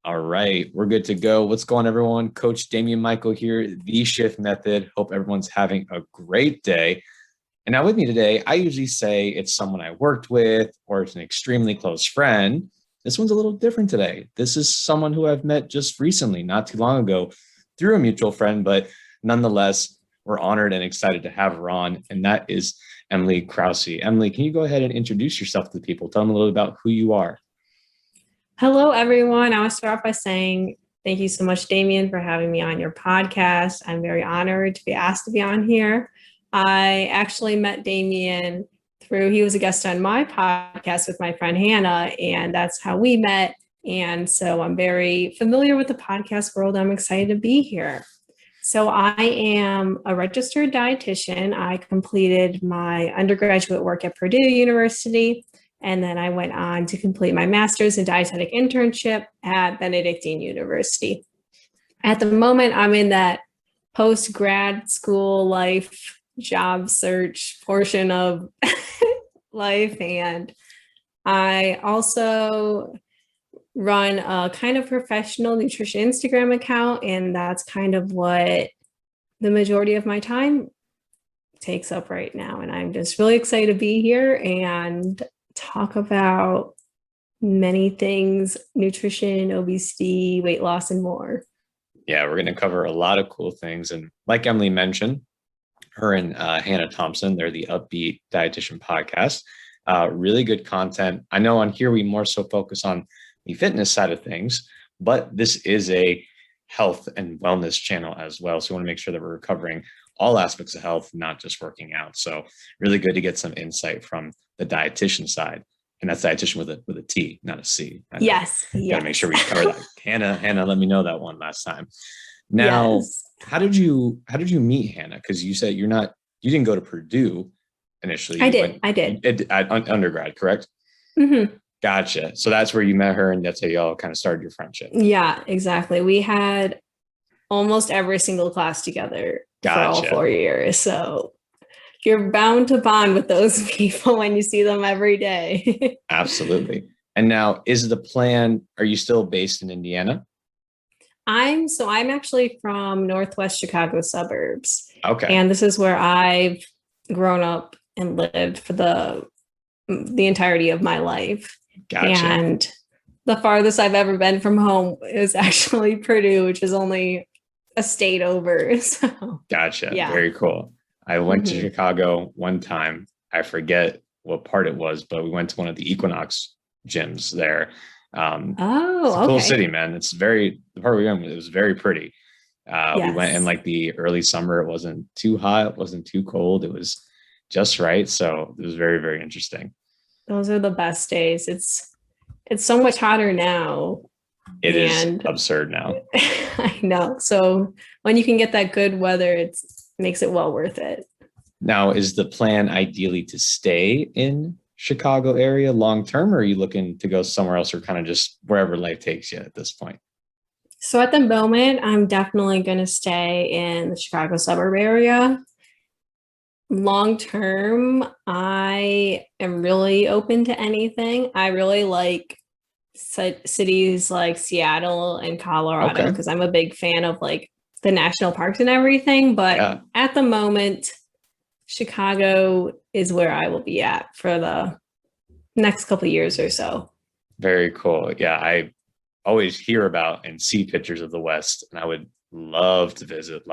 All right, we're good to go. What's going on, everyone? Coach Damien Michael here, The Shift Method. Hope everyone's having a great day. And now with me today, I usually say it's someone I worked with or it's an extremely close friend. This one's a little different today. This is someone who I've met just recently, not too long ago, through a mutual friend, but nonetheless, we're honored and excited to have her on, and that is Emily Krause. Emily, can you go ahead and introduce yourself to the people? Tell them a little about who you are. Hello, everyone. I want to start off by saying thank you so much, Damien, for having me on your podcast. I'm very honored to be asked to be on here. I actually met Damien he was a guest on my podcast with my friend Hannah, and that's how we met. And so I'm very familiar with the podcast world. I'm excited to be here. So I am a registered dietitian. I completed my undergraduate work at Purdue University. And then I went on to complete my master's in dietetic internship at Benedictine University. At the moment, I'm in that post-grad school life, job search portion of life. And I also run a kind of professional nutrition Instagram account. And that's kind of what the majority of my time takes up right now. And I'm just really excited to be here and talk about many things: nutrition, obesity, weight loss, and more. Yeah, we're going to cover a lot of cool things. And like Emily mentioned, her and Hannah Thompson, they're the Up-Beet Dietitian podcast. Really good content. I know on here we more so focus on the fitness side of things, but this is a health and wellness channel as well. So we want to make sure that we're covering all aspects of health, not just working out. So really good to get some insight from the dietitian side. And that's dietitian with a T, not a C. Yes. Gotta make sure we cover that. Hannah, let me know that one last time. Now, yes. How did you meet Hannah? Because you said you didn't go to Purdue initially. I did. At undergrad, correct? Mm-hmm. Gotcha. So that's where you met her, and that's how y'all kind of started your friendship. Yeah, exactly. We had almost every single class together for all 4 years. So you're bound to bond with those people when you see them every day. Absolutely. And now, is the plan, are you still based in Indiana? I'm actually from Northwest Chicago suburbs. Okay. And this is where I've grown up and lived for the entirety of my life. Gotcha. And the farthest I've ever been from home is actually Purdue, which is only a state over. So, gotcha. Yeah. Very cool. I went to Chicago one time. I forget what part it was, but we went to one of the Equinox gyms there. It's a cool city, man. The part we went with, it was very pretty. Yes. We went in like the early summer. It wasn't too hot. It wasn't too cold. It was just right. So it was very, very interesting. Those are the best days. It's so much hotter now. It is absurd now. I know. So when you can get that good weather, it makes it well worth it. Now, is the plan ideally to stay in Chicago area long term, or are you looking to go somewhere else, or kind of just wherever life takes you at this point? So at the moment, I'm definitely going to stay in the Chicago suburb area. Long term, I am really open to anything. I really like cities like Seattle and Colorado because I'm a big fan of like the national parks and everything. But at the moment, Chicago is where I will be at for the next couple of years or so. Very cool. Yeah, I always hear about and see pictures of the West, and I would love to visit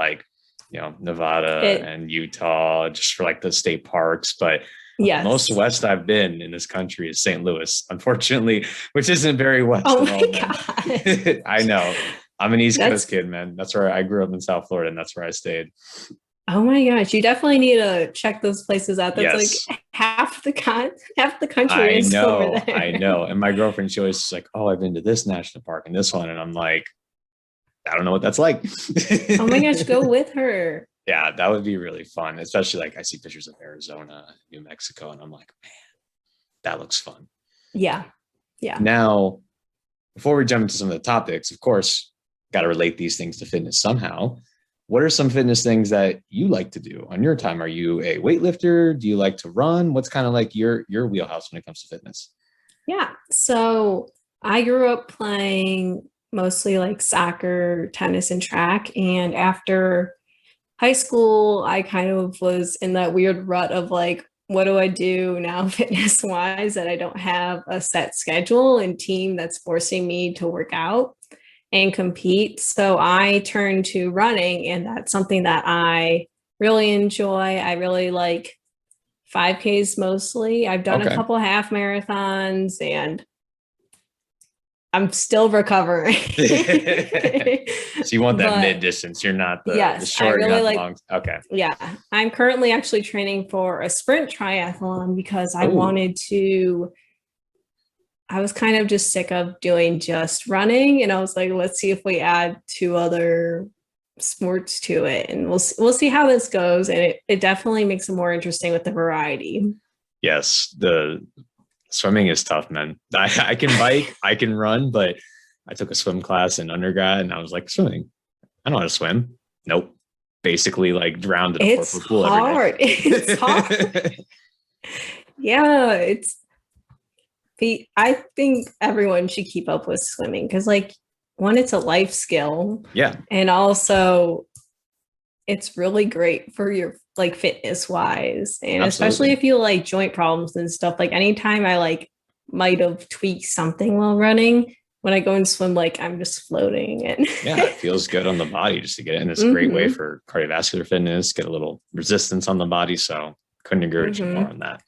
Nevada and Utah just for like the state parks. But yes, most west I've been in this country is St. Louis, unfortunately, which isn't very west. Oh my God. I know. I'm an East Coast kid, man. That's where I grew up in South Florida, and that's where I stayed. Oh my gosh, you definitely need to check those places out. That's like half the country is over there. I know. And my girlfriend, she always like, "Oh, I've been to this national park and this one," and I'm like, I don't know what that's like. Oh my gosh, go with her. Yeah, that would be really fun. Especially like I see pictures of Arizona, New Mexico, and I'm like, man, that looks fun. Yeah. Yeah. Now, before we jump into some of the topics, of course, got to relate these things to fitness somehow. What are some fitness things that you like to do on your time? Are you a weightlifter? Do you like to run? What's kind of like your wheelhouse when it comes to fitness? Yeah. So I grew up playing mostly like soccer, tennis, and track. And after high school, I kind of was in that weird rut of like, what do I do now fitness wise, that I don't have a set schedule and team that's forcing me to work out and compete. So I turned to running, and that's something that I really enjoy. I really like 5Ks mostly. I've done a couple half marathons, and I'm still recovering. So you want that mid distance. You're not the short, really not the long. Okay. Yeah. I'm currently actually training for a sprint triathlon because I wanted to, I was kind of just sick of doing just running. And I was like, let's see if we add 2 other sports to it, and we'll see how this goes. And it definitely makes it more interesting with the variety. Yes. The swimming is tough, man. I can bike, I can run, but I took a swim class in undergrad and I was like, swimming, I know how to swim. Nope. Basically like drowned in a 4-foot pool hard. every day. It's hard. Yeah. I think everyone should keep up with swimming because, like, one, it's a life skill. Yeah. And also it's really great for your like fitness wise. And especially if you like joint problems and stuff, like anytime I like might have tweaked something while running, when I go and swim, like I'm just floating. And yeah, it feels good on the body just to get it. And it's a great way for cardiovascular fitness, get a little resistance on the body. So couldn't agree with you more on that.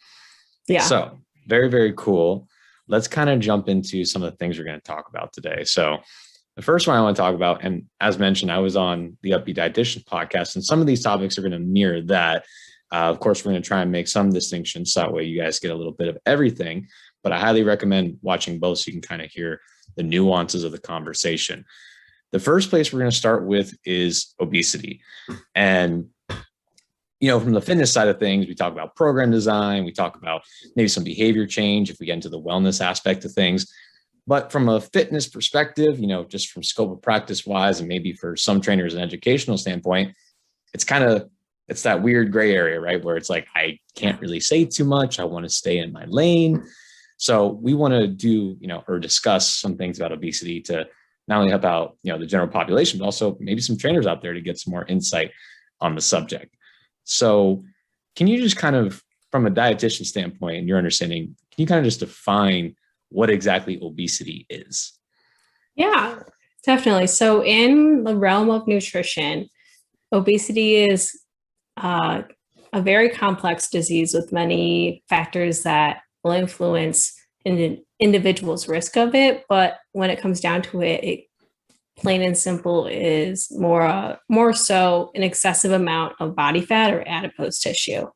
Yeah. So very, very cool. Let's kind of jump into some of the things we're going to talk about today. So the first one I want to talk about, and as mentioned, I was on the Up-Beet Dietitians podcast, and some of these topics are going to mirror that. Of course, we're going to try and make some distinctions so that way you guys get a little bit of everything, but I highly recommend watching both so you can kind of hear the nuances of the conversation. The first place we're going to start with is obesity. And, you know, from the fitness side of things, we talk about program design, we talk about maybe some behavior change if we get into the wellness aspect of things. But from a fitness perspective, you know, just from scope of practice wise, and maybe for some trainers an educational standpoint, it's that weird gray area, right? Where it's like, I can't really say too much. I want to stay in my lane. So we want to do, you know, or discuss some things about obesity to not only help out, you know, the general population, but also maybe some trainers out there to get some more insight on the subject. So can you just kind of, from a dietitian standpoint and your understanding, can you kind of just define what exactly obesity is? Yeah, definitely. So in the realm of nutrition, obesity is a very complex disease with many factors that will influence an individual's risk of it. But when it comes down to it, it plain and simple is more so an excessive amount of body fat or adipose tissue.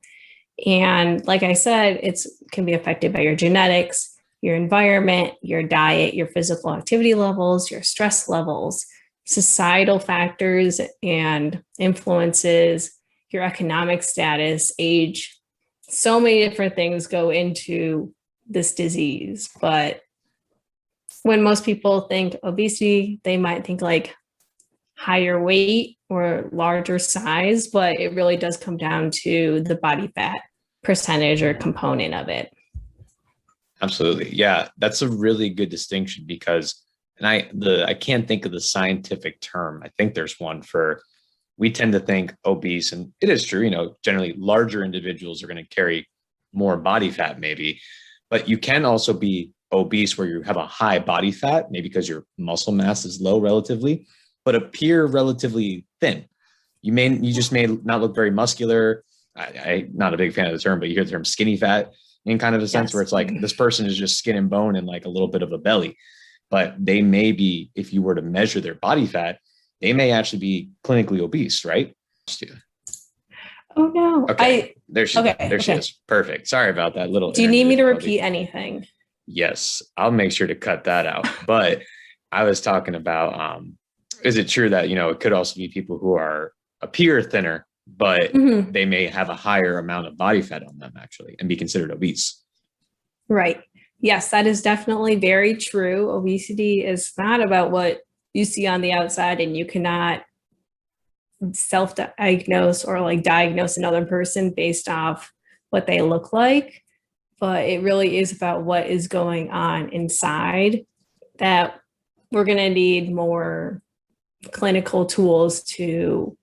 And like I said, it can be affected by your genetics, your environment, your diet, your physical activity levels, your stress levels, societal factors and influences, your economic status, age. So many different things go into this disease. But when most people think obesity, they might think like higher weight or larger size, but it really does come down to the body fat percentage or component of it. Absolutely. Yeah, that's a really good distinction because, and I can't think of the scientific term. I think there's one for, we tend to think obese, and it is true, you know, generally larger individuals are going to carry more body fat maybe, but you can also be obese where you have a high body fat, maybe because your muscle mass is low relatively, but appear relatively thin. You just may not look very muscular. I'm not a big fan of the term, but you hear the term skinny fat in kind of a sense where it's like this person is just skin and bone and like a little bit of a belly, but they may be, if you were to measure their body fat, they may actually be clinically obese, right? Oh no. Okay. There she is. Perfect. Sorry about that little. Do you need me to repeat anything? Yes, I'll make sure to cut that out. But I was talking about, is it true that, you know, it could also be people who appear thinner, but they may have a higher amount of body fat on them actually and be considered obese? Right. Yes, that is definitely very true. Obesity is not about what you see on the outside, and you cannot self-diagnose or like diagnose another person based off what they look like. But it really is about what is going on inside that we're going to need more clinical tools to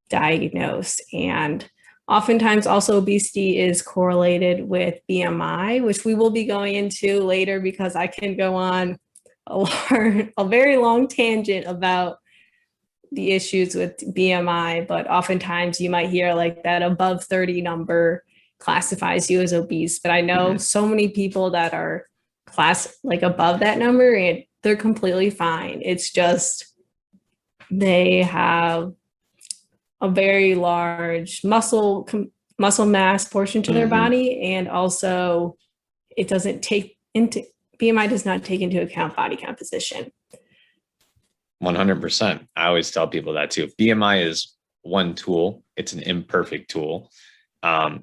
diagnose. And oftentimes also obesity is correlated with BMI, which we will be going into later because I can go on a very long tangent about the issues with BMI, but oftentimes you might hear like that above 30 number classifies you as obese. But I know so many people that are like above that number and they're completely fine. It's just they have a very large muscle mass portion to their body, and also it doesn't take into BMI does not take into account body composition. 100%. I always tell people that too. BMI is one tool. It's an imperfect tool. I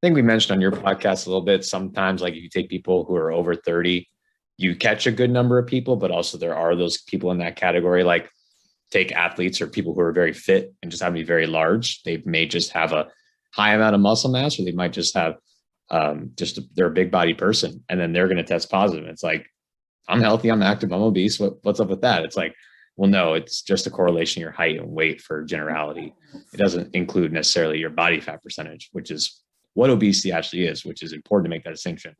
think we mentioned on your podcast a little bit, sometimes like if you take people who are over 30, you catch a good number of people, but also there are those people in that category, like take athletes or people who are very fit and just happen to be very large. They may just have a high amount of muscle mass, or they might just have they're a big body person, and then they're going to test positive. It's like, I'm healthy, I'm active, I'm obese. What's up with that? It's like, well, no, it's just a correlation, your height and weight for generality. It doesn't include necessarily your body fat percentage, which is what obesity actually is, which is important to make that distinction.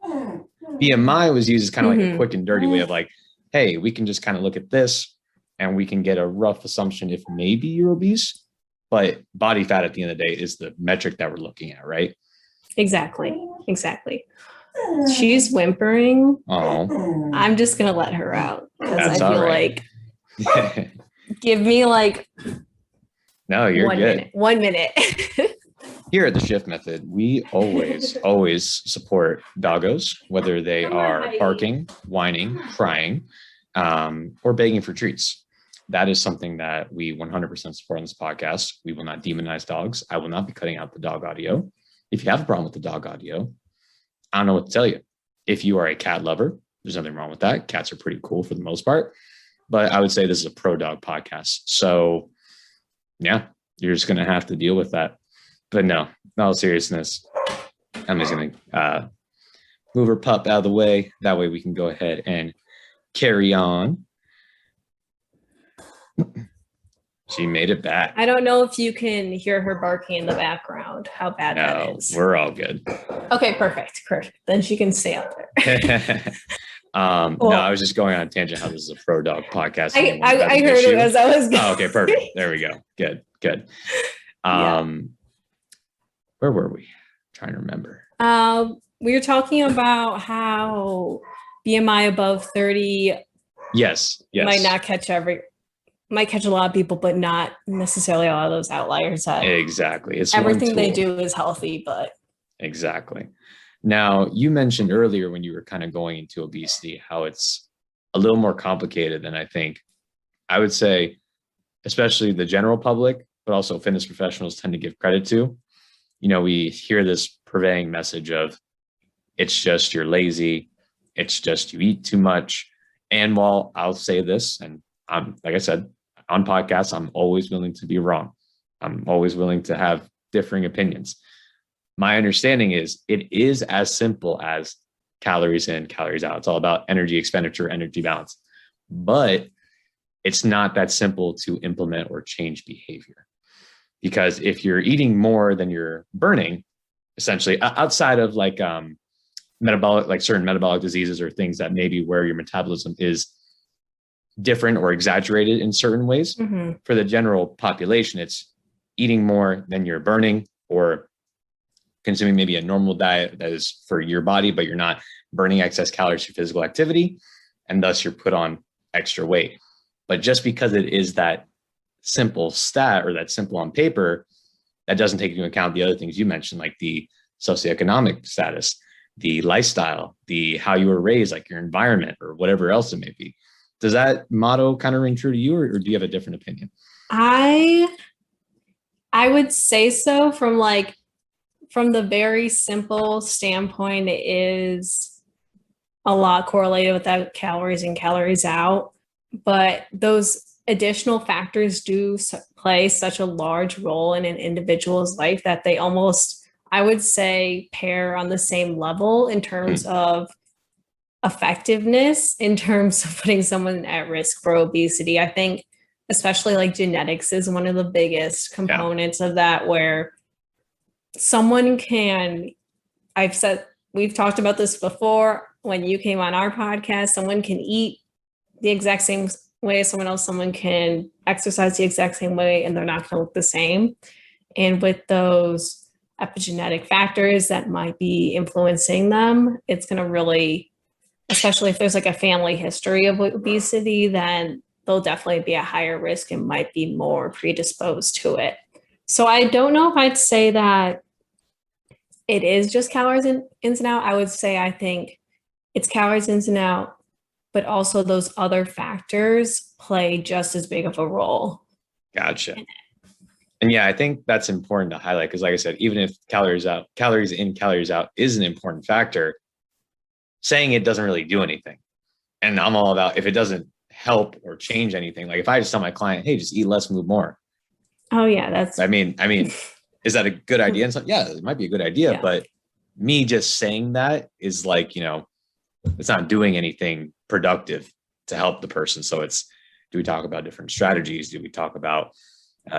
BMI was used as kind of like a quick and dirty way of like, hey, we can just kind of look at this and we can get a rough assumption if maybe you're obese, but body fat at the end of the day is the metric that we're looking at, right? Exactly. She's whimpering. Oh, I'm just going to let her out because I feel right. like, give me like, no, you're good. 1 minute. Here at the Shift Method, we always support doggos, whether they are barking, whining, crying, or begging for treats. That is something that we 100% support on this podcast. We will not demonize dogs. I will not be cutting out the dog audio. If you have a problem with the dog audio, I don't know what to tell you. If you are a cat lover, there's nothing wrong with that. Cats are pretty cool for the most part. But I would say this is a pro dog podcast. So yeah, you're just going to have to deal with that. But no, in all seriousness, I'm just going to move her pup out of the way. That way we can go ahead and carry on. She made it back. I don't know if you can hear her barking in the background, how bad that is. We're all good. Okay, perfect. Then she can stay up there. No, I was just going on a tangent how this is a pro dog podcast. I heard it as I was going. Oh, okay, perfect. There we go. Good. Where were we? I'm trying to remember. We were talking about how BMI above 30 yes might catch a lot of people, but not necessarily a lot of those outliers. Exactly. It's everything they do is healthy, but exactly. Now, you mentioned earlier when you were kind of going into obesity, how it's a little more complicated than I would say, especially the general public, but also fitness professionals tend to give credit to. You know, we hear this purveying message of it's just you're lazy, it's just you eat too much. And while I'll say this, and I'm, like I said, on podcasts, I'm always willing to be wrong. I'm always willing to have differing opinions. My understanding is it is as simple as calories in, calories out. It's all about energy expenditure, energy balance. But it's not that simple to implement or change behavior. Because if you're eating more than you're burning, essentially outside of like metabolic, like certain metabolic diseases or things that maybe where your metabolism is different or exaggerated in certain ways, for the general population, it's eating more than you're burning or consuming maybe a normal diet that is for your body, but you're not burning excess calories through physical activity, and thus you're put on extra weight. But just because it is that simple stat or that simple on paper, that doesn't take into account the other things you mentioned, like the socioeconomic status, the lifestyle, the how you were raised, like your environment or whatever else it may be. Does that motto kind of ring true to you, or do you have a different opinion? I would say so. From the very simple standpoint, it is a lot correlated with that calories in, calories out. But those additional factors do play such a large role in an individual's life that they almost, I would say, pair on the same level in terms of effectiveness in terms of putting someone at risk for obesity. I think especially like genetics is one of the biggest components of that, where someone can, we've talked about this before when you came on our podcast, someone can eat the exact same way as someone else, someone can exercise the exact same way, and they're not going to look the same. And with those epigenetic factors that might be influencing them, it's going to really, especially if there's like a family history of obesity, then they'll definitely be at higher risk and might be more predisposed to it. So I don't know if I'd say that it is just calories ins and out. I would say I think it's calories ins and out, but also those other factors play just as big of a role. Gotcha. And yeah, I think that's important to highlight because, like I said, even if calories in, calories out is an important factor, saying it doesn't really do anything. And I'm all about if it doesn't help or change anything. Like if I just tell my client, hey, just eat less, move more. Oh yeah, I mean, is that a good idea? And so, yeah, it might be a good idea, but me just saying that is like, it's not doing anything productive to help the person. So do we talk about different strategies? Do we talk about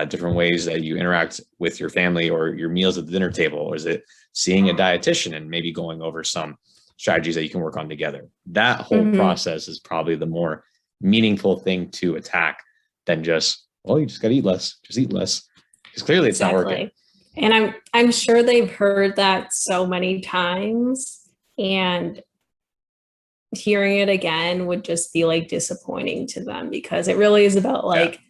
different ways that you interact with your family or your meals at the dinner table? Or is it seeing a dietitian and maybe going over some strategies that you can work on together? That whole process is probably the more meaningful thing to attack than just, well, you just got to eat less, just eat less. Because clearly it's not working. And I'm sure they've heard that so many times, and hearing it again would just be like disappointing to them, because it really is about like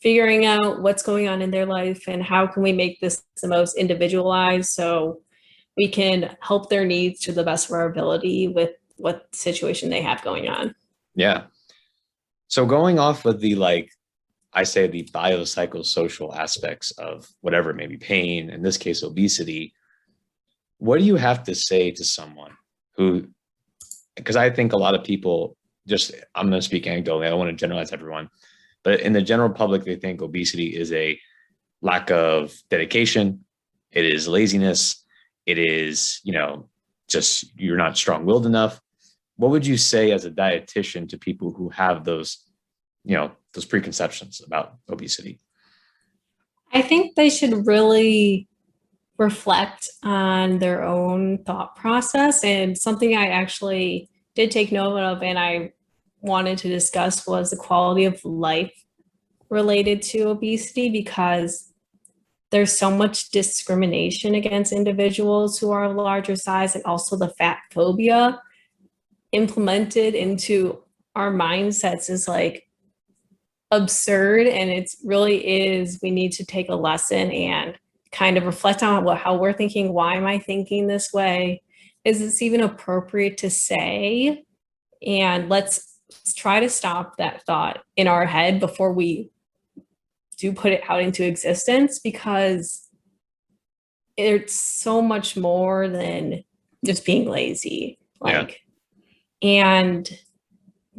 figuring out what's going on in their life and how can we make this the most individualized so we can help their needs to the best of our ability with what situation they have going on. Yeah. So going off of the, like, I say the biopsychosocial aspects of whatever it may be, pain, in this case, obesity, what do you have to say to someone who, because I think a lot of people I'm going to speak anecdotally, I don't want to generalize everyone, but in the general public, they think obesity is a lack of dedication. It is laziness. It is, just you're not strong-willed enough. What would you say as a dietitian to people who have those preconceptions about obesity? I think they should really reflect on their own thought process. And something I actually did take note of and I wanted to discuss was the quality of life related to obesity, because there's so much discrimination against individuals who are of larger size, and also the fat phobia implemented into our mindsets is like absurd. And it really is, we need to take a lesson and kind of reflect on how we're thinking. Why am I thinking this way? Is this even appropriate to say? And let's try to stop that thought in our head before we do put it out into existence, because it's so much more than just being lazy. And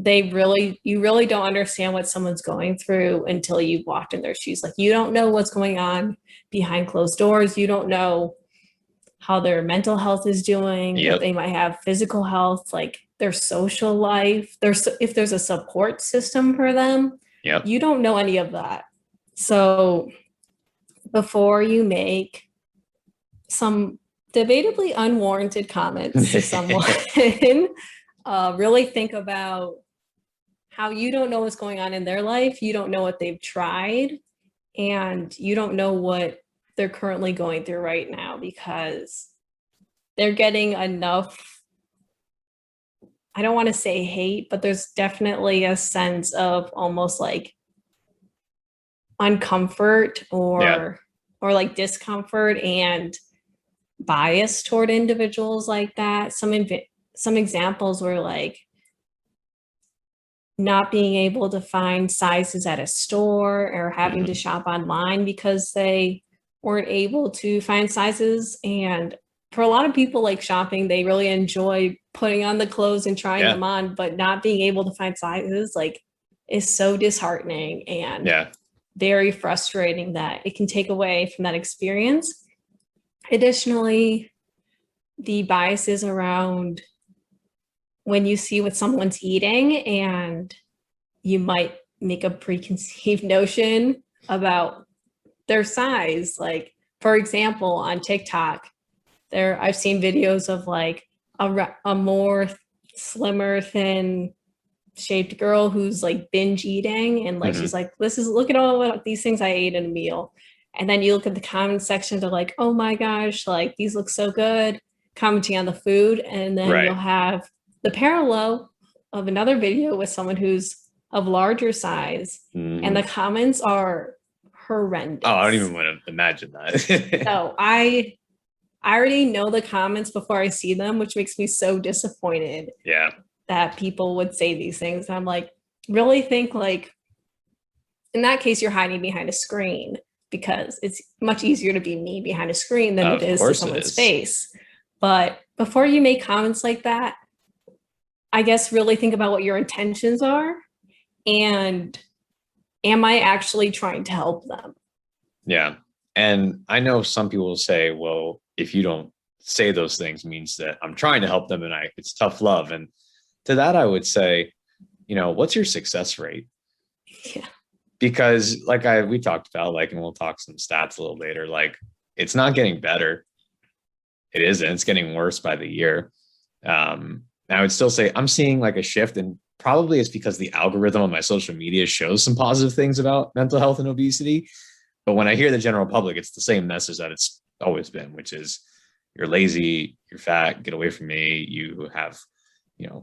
you really don't understand what someone's going through until you've walked in their shoes. Like, you don't know what's going on behind closed doors. You don't know how their mental health is doing. If they might have physical health, like their social life, if there's a support system for them. You don't know any of that. So before you make some debatably unwarranted comments to someone, really think about how you don't know what's going on in their life. You don't know what they've tried, and you don't know what they're currently going through right now, because they're getting enough, I don't want to say hate, but there's definitely a sense of almost like uncomfort or like discomfort and bias toward individuals like that. Some examples were like not being able to find sizes at a store, or having to shop online because they weren't able to find sizes. And for a lot of people, like shopping, they really enjoy putting on the clothes and trying them on, but not being able to find sizes is so disheartening and very frustrating that it can take away from that experience. Additionally, the biases around when you see what someone's eating and you might make a preconceived notion about their size. Like, for example, on TikTok, I've seen videos of like a more slimmer, thin shaped girl who's like binge eating, and like she's like, look at all these things I ate in a meal. And then you look at the comment section, they're like, oh my gosh, like these look so good, commenting on the food. And then you'll have the parallel of another video with someone who's of larger size, and the comments are horrendous. Oh, I don't even want to imagine that. So I already know the comments before I see them, which makes me so disappointed. Yeah. That people would say these things. And I'm like, really think like, in that case, you're hiding behind a screen, because it's much easier to be me behind a screen than it is to someone's face. But before you make comments like that, I guess really think about what your intentions are, and am I actually trying to help them? Yeah. And I know some people will say, well, if you don't say those things, means that I'm trying to help them and it's tough love. And to that, I would say, what's your success rate? Yeah. Because like we talked about, like, and we'll talk some stats a little later, like it's not getting better. It isn't. It's getting worse by the year. I would still say I'm seeing like a shift, and probably it's because the algorithm on my social media shows some positive things about mental health and obesity. But when I hear the general public, it's the same message that it's always been, which is you're lazy, you're fat, get away from me, you have,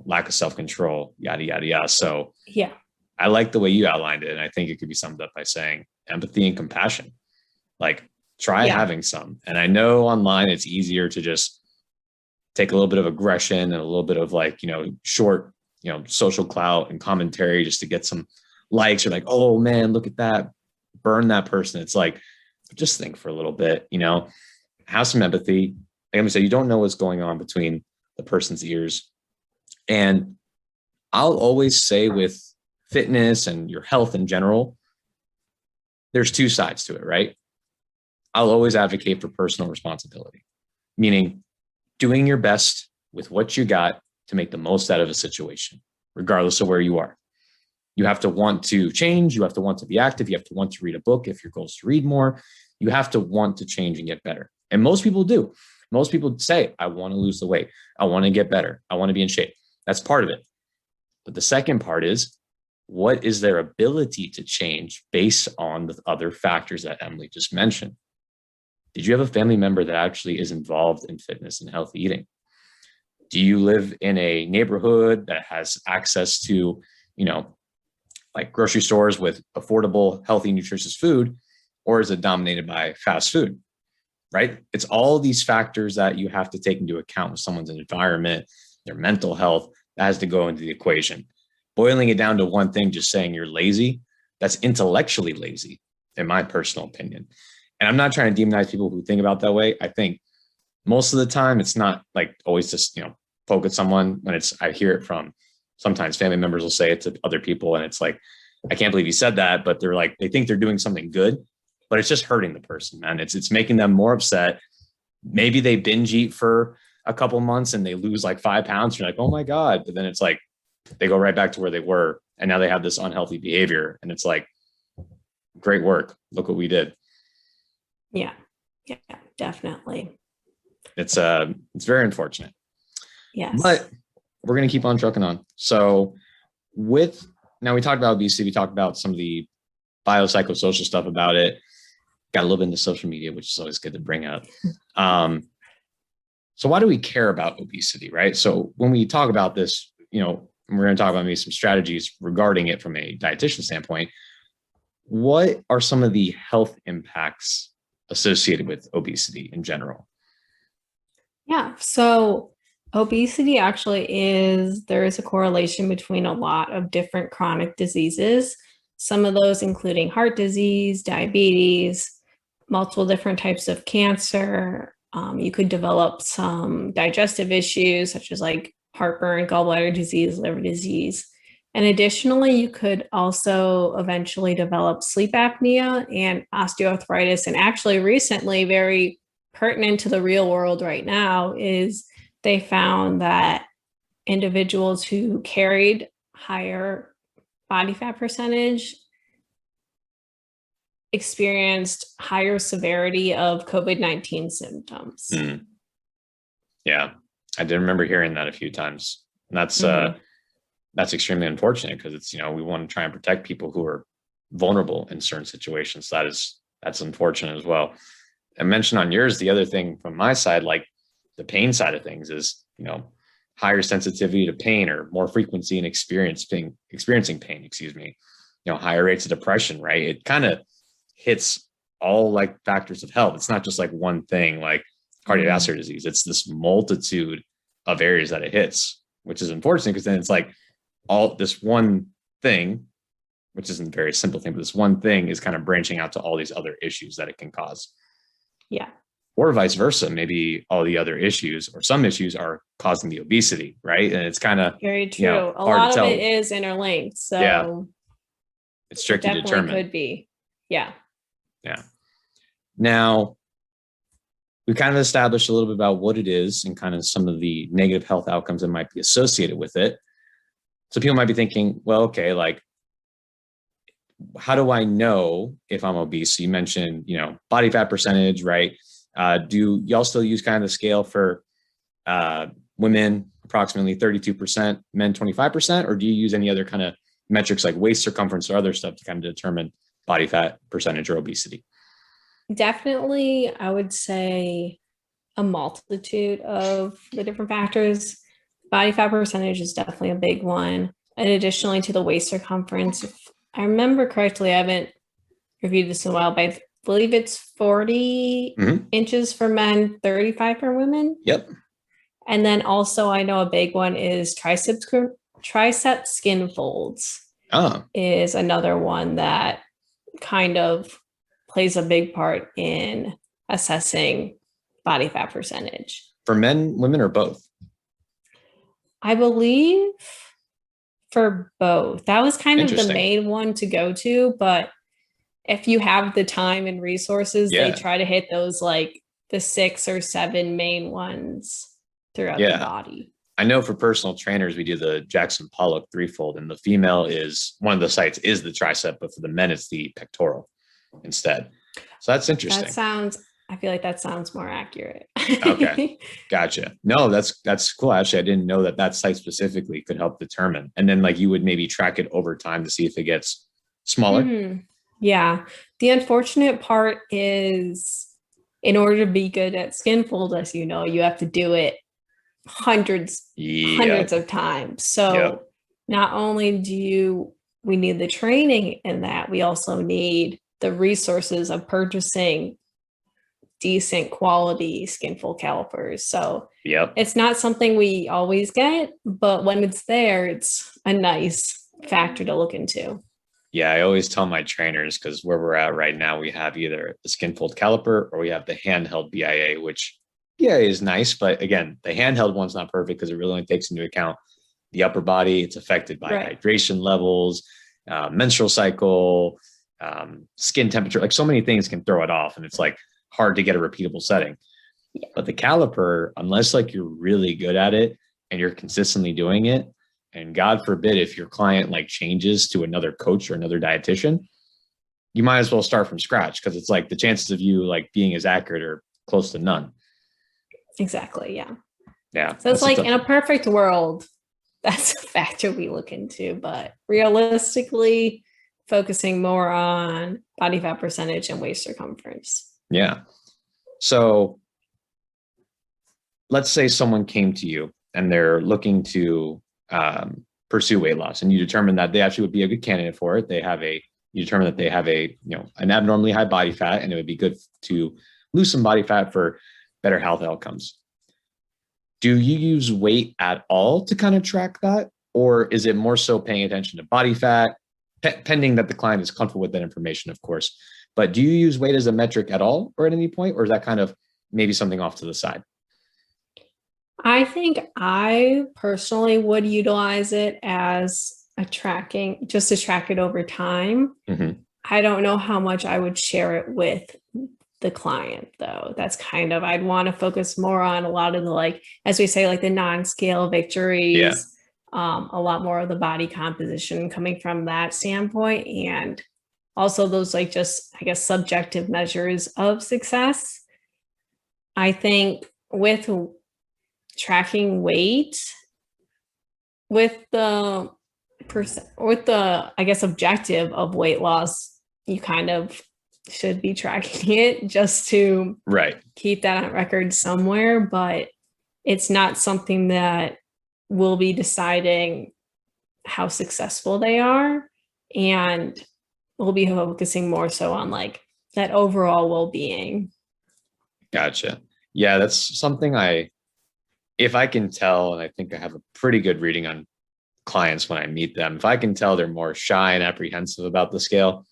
lack of self-control, yada, yada, yada. So yeah, I like the way you outlined it. And I think it could be summed up by saying empathy and compassion. Like try having some. And I know online it's easier to just take a little bit of aggression and a little bit of like, short, social clout and commentary just to get some likes. You're like, oh man, look at that. Burn that person. It's like, just think for a little bit, have some empathy. Like I said, you don't know what's going on between the person's ears. And I'll always say with fitness and your health in general, there's two sides to it, right? I'll always advocate for personal responsibility, meaning doing your best with what you got to make the most out of a situation, regardless of where you are. You have to want to change. You have to want to be active. You have to want to read a book if your goal is to read more. You have to want to change and get better. And most people do. Most people say, I want to lose the weight. I want to get better. I want to be in shape. That's part of it. But the second part is, what is their ability to change based on the other factors that Emily just mentioned? Did you have a family member that actually is involved in fitness and healthy eating? Do you live in a neighborhood that has access to, like grocery stores with affordable, healthy, nutritious food, or is it dominated by fast food, right? It's all these factors that you have to take into account with someone's environment, their mental health, that has to go into the equation. Boiling it down to one thing, just saying you're lazy, that's intellectually lazy, in my personal opinion. And I'm not trying to demonize people who think about that way. I think most of the time it's not like always just, poke at someone when I hear it from sometimes family members will say it to other people. And it's like, I can't believe you said that, but they're like, they think they're doing something good, but it's just hurting the person, man. It's making them more upset. Maybe they binge eat for a couple months and they lose like 5 pounds. You're like, oh my God. But then it's like, they go right back to where they were. And now they have this unhealthy behavior. And it's like, great work. Look what we did. Yeah, definitely. It's very unfortunate. Yes. But we're going to keep on trucking on. So now we talked about obesity. We talked about some of the biopsychosocial stuff about it. Got a little bit into social media, which is always good to bring up. So why do we care about obesity, right? So when we talk about this, we're going to talk about maybe some strategies regarding it from a dietitian standpoint. What are some of the health impacts associated with obesity in general? Yeah, so obesity there is a correlation between a lot of different chronic diseases, some of those including heart disease, diabetes, multiple different types of cancer. You could develop some digestive issues such as like heartburn, gallbladder disease, liver disease. And additionally, you could also eventually develop sleep apnea and osteoarthritis. And actually recently, very pertinent to the real world right now, is they found that individuals who carried higher body fat percentage experienced higher severity of COVID-19 symptoms. Yeah, I did remember hearing that a few times. And that's extremely unfortunate because it's, we want to try and protect people who are vulnerable in certain situations. That's unfortunate as well. I mentioned on yours, the other thing from my side, like the pain side of things is, higher sensitivity to pain or more frequency in experiencing pain, higher rates of depression, right? It kind of hits all like factors of health. It's not just like one thing like cardiovascular disease. It's this multitude of areas that it hits, which is unfortunate because then it's like all this one thing, which isn't a very simple thing, but this one thing is kind of branching out to all these other issues that it can cause. Yeah. Or vice versa. Maybe all the other issues or some issues are causing the obesity, right? And it's kind of very true. A lot of it is interlinked. So yeah, it's tricky to determine. Could be. Yeah. Yeah. Now, we kind of established a little bit about what it is and kind of some of the negative health outcomes that might be associated with it. So people might be thinking, well, okay, like, how do I know if I'm obese? So you mentioned, body fat percentage, right? Do y'all still use kind of the scale for women, approximately 32%, men 25%, or do you use any other kind of metrics like waist circumference or other stuff to kind of determine body fat percentage or obesity? Definitely, I would say a multitude of the different factors. Body fat percentage is definitely a big one. And additionally to the waist circumference, if I remember correctly, I haven't reviewed this in a while, but I believe it's 40 inches for men, 35 for women. Yep. And then also I know a big one is tricep skin folds is another one that kind of plays a big part in assessing body fat percentage. For men, women, or both? I believe for both. That was kind of the main one to go to, but if you have the time and resources, they try to hit those like the 6 or 7 main ones throughout the body. I know for personal trainers, we do the Jackson Pollock threefold, and the female is one of the sites is the tricep, but for the men, it's the pectoral instead. So that's interesting. I feel like that sounds more accurate. Okay. Gotcha. No, that's cool. Actually, I didn't know that site specifically could help determine. And then like you would maybe track it over time to see if it gets smaller. Yeah. The unfortunate part is in order to be good at skin fold, as you know, you have to do it hundreds of times. So not only do we need the training in that, we also need the resources of purchasing decent quality skin fold calipers. So it's not something we always get, but when it's there, it's a nice factor to look into. Yeah, I always tell my trainers, because where we're at right now, we have either the skin fold caliper or we have the handheld BIA, which is nice. But again, the handheld one's not perfect because it really only takes into account the upper body. It's affected by hydration levels, menstrual cycle, skin temperature, like so many things can throw it off. And it's like hard to get a repeatable setting. But the caliper, unless like you're really good at it and you're consistently doing it, and God forbid if your client like changes to another coach or another dietitian, you might as well start from scratch because it's like the chances of you like being as accurate are close to none. Exactly. Yeah. Yeah. So it's like in a perfect world, that's a factor we look into, but realistically focusing more on body fat percentage and waist circumference. Yeah. So let's say someone came to you and they're looking to pursue weight loss, and you determine that they actually would be a good candidate for it. You determine that they have an abnormally high body fat, and it would be good to lose some body fat for better health outcomes. Do you use weight at all to kind of track that? Or is it more so paying attention to body fat, pending that the client is comfortable with that information, of course, but do you use weight as a metric at all or at any point, or is that kind of maybe something off to the side? I think I personally would utilize it as just to track it over time. I don't know how much I would share it with the client though. That's kind of, I'd want to focus more on a lot of the, like, as we say, like the non-scale victories, a lot more of the body composition coming from that standpoint. And also those like just, I guess, subjective measures of success. I think with tracking weight, with the I guess objective of weight loss, you kind of should be tracking it just to keep that on record somewhere, but it's not something that will be deciding how successful they are, and we'll be focusing more so on like that overall well-being. Gotcha. Yeah, that's something if I can tell, and I think I have a pretty good reading on clients when I meet them, if I can tell they're more shy and apprehensive about the scale,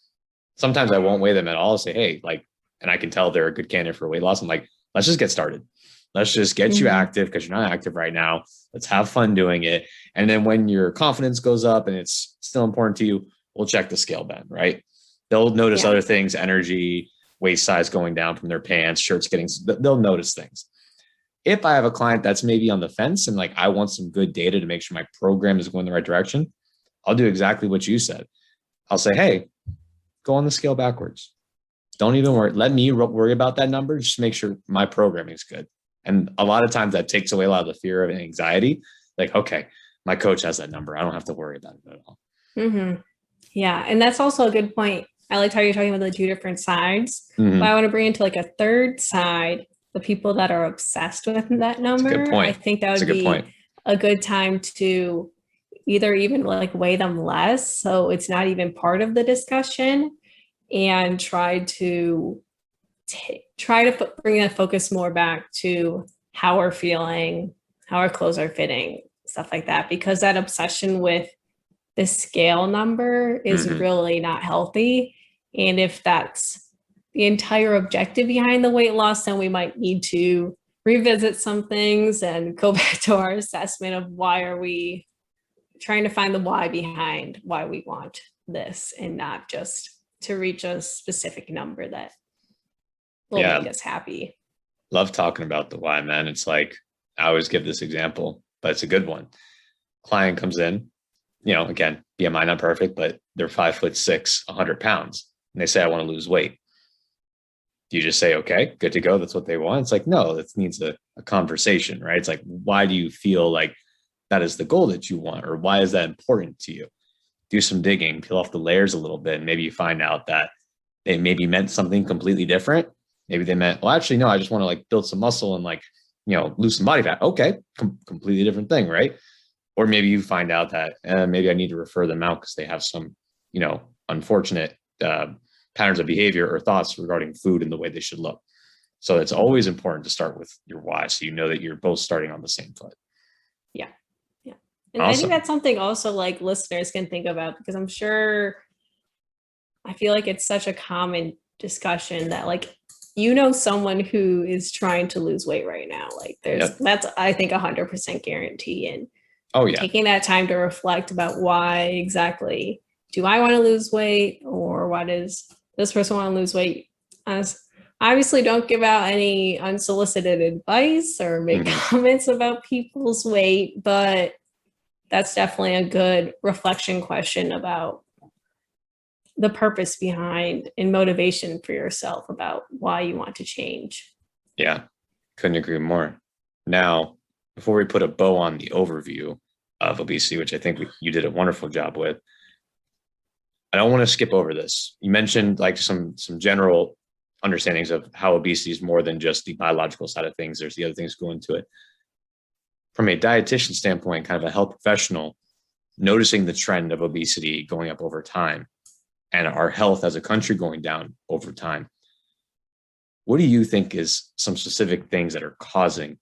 sometimes I won't weigh them at all. I'll say, hey, like, and I can tell they're a good candidate for weight loss. I'm like, let's just get started. Let's just get you active because you're not active right now. Let's have fun doing it. And then when your confidence goes up and it's still important to you, we'll check the scale bend, right? They'll notice other things, energy, waist size going down from their pants, shirts they'll notice things. If I have a client that's maybe on the fence and like, I want some good data to make sure my program is going the right direction, I'll do exactly what you said. I'll say, hey, go on the scale backwards. Don't even worry. Let me worry about that number. Just make sure my programming is good. And a lot of times that takes away a lot of the fear of anxiety. Like, okay, my coach has that number. I don't have to worry about it at all. Mm-hmm. Yeah. And that's also a good point. I liked how you're talking about the two different sides, but I want to bring into like a third side, the people that are obsessed with that number. That's a good point. I think that would be a good time to either even like weigh them less, so it's not even part of the discussion, and try to bring that focus more back to how we're feeling, how our clothes are fitting, stuff like that, because that obsession with the scale number is really not healthy. And if that's the entire objective behind the weight loss, then we might need to revisit some things and go back to our assessment of why are we trying to find the why behind why we want this, and not just to reach a specific number that will make us happy. Love talking about the why, man. It's like, I always give this example, but it's a good one. Client comes in, again, BMI not perfect, but they're 5'6", 100 pounds. And they say, I want to lose weight. Do you just say, okay, good to go? That's what they want. It's like, no, that needs a conversation, right? It's like, why do you feel like that is the goal that you want? Or why is that important to you? Do some digging, peel off the layers a little bit. And maybe you find out that they maybe meant something completely different. Maybe they meant, well, actually, no, I just want to like build some muscle and like, lose some body fat. Okay. Completely different thing. Right. Or maybe you find out that maybe I need to refer them out because they have some, unfortunate patterns of behavior or thoughts regarding food and the way they should look. So it's always important to start with your why, so you know that you're both starting on the same foot. Yeah. Yeah. And awesome. I think that's something also like listeners can think about, because I feel like it's such a common discussion that like, someone who is trying to lose weight right now. Like that's, I think, 100% guarantee. And taking that time to reflect about why exactly do I want to lose weight, or why does this person want to lose weight? Obviously, don't give out any unsolicited advice or make comments about people's weight, but that's definitely a good reflection question about the purpose behind and motivation for yourself about why you want to change. Yeah, couldn't agree more. Now, before we put a bow on the overview of obesity, which I think you did a wonderful job with, I don't want to skip over this. You mentioned like some general understandings of how obesity is more than just the biological side of things. There's the other things go into it. From a dietitian standpoint, kind of a health professional, noticing the trend of obesity going up over time and our health as a country going down over time, what do you think is some specific things that are causing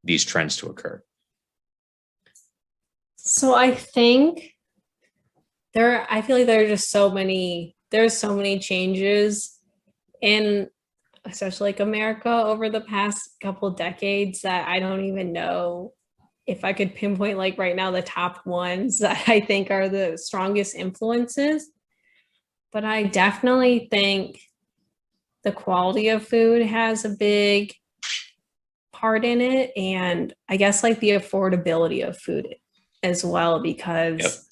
these trends to occur? So I think I feel like there are just there's so many changes in especially like America over the past couple of decades that I don't even know if I could pinpoint like right now the top ones that I think are the strongest influences. But I definitely think the quality of food has a big part in it. And I guess like the affordability of food as well, because